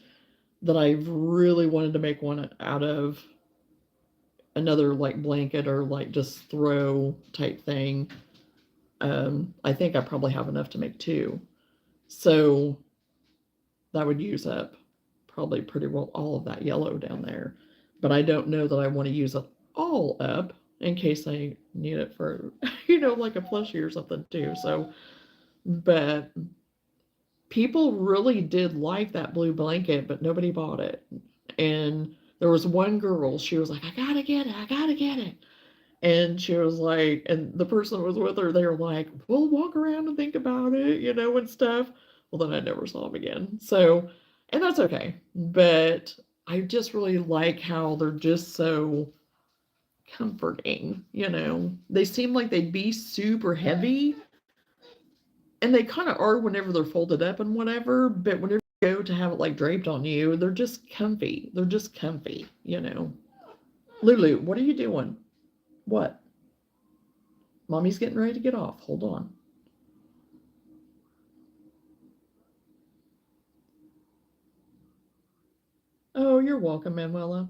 S1: that I've really wanted to make one out of, another like blanket or like just throw type thing. I think I probably have enough to make two. So that would use up probably pretty well all of that yellow down there. But I don't know that I want to use it all up in case I need it for, like a plushie or something too. So, but people really did like that blue blanket, but nobody bought it. And there was one girl, she was like, I gotta get it, I gotta get it. And she was like, and the person that was with her, they were like, we'll walk around and think about it, and stuff. Well, then I never saw them again. So, and that's okay. But I just really like how they're just so comforting, They seem like they'd be super heavy, and they kind of are whenever they're folded up and whatever, but whenever you go to have it like draped on you, they're just comfy. They're just comfy. Lulu, what are you doing? What? Mommy's getting ready to get off. Hold on. Oh, you're welcome, Manuela.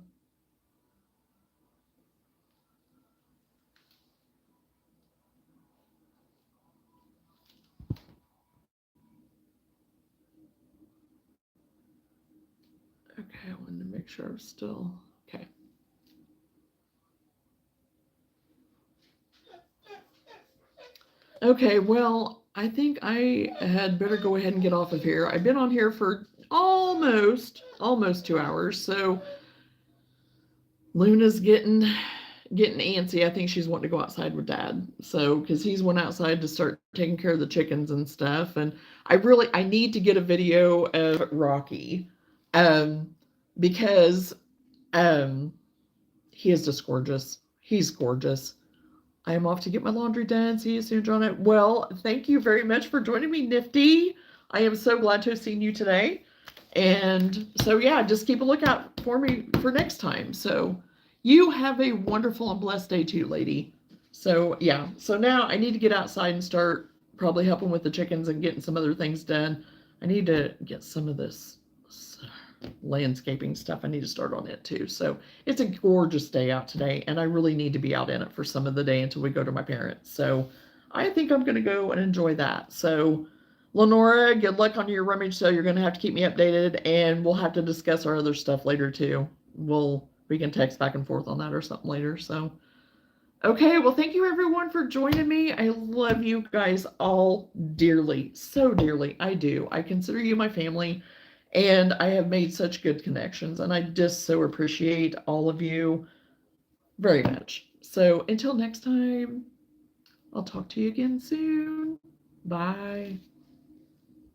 S1: Okay, I wanted to make sure I'm still okay. Okay, well, I think I had better go ahead and get off of here. I've been on here for almost 2 hours, so Luna's getting antsy. I think she's wanting to go outside with Dad. So, because he's went outside to start taking care of the chickens and stuff. And I need to get a video of Rocky, um, because he is just gorgeous. He's gorgeous. I am off to get my laundry done. See you soon, Johnna. Well, thank you very much for joining me, Nifty. I am so glad to have seen you today. And so, yeah, just keep a lookout for me for next time. So, you have a wonderful and blessed day too, lady. So, yeah. So now I need to get outside and start probably helping with the chickens and getting some other things done. I need to get some of this landscaping stuff. I need to start on it too. So it's a gorgeous day out today, and I really need to be out in it for some of the day until we go to my parents. So I think I'm going to go and enjoy that. So Lenora, good luck on your rummage sale. You're going to have to keep me updated, and we'll have to discuss our other stuff later too. We can text back and forth on that or something later. So okay, well, thank you everyone for joining me. I love you guys all dearly, so dearly. I do. I consider you my family, and I have made such good connections, and I just so appreciate all of you very much. So until next time, I'll talk to you again soon. Bye.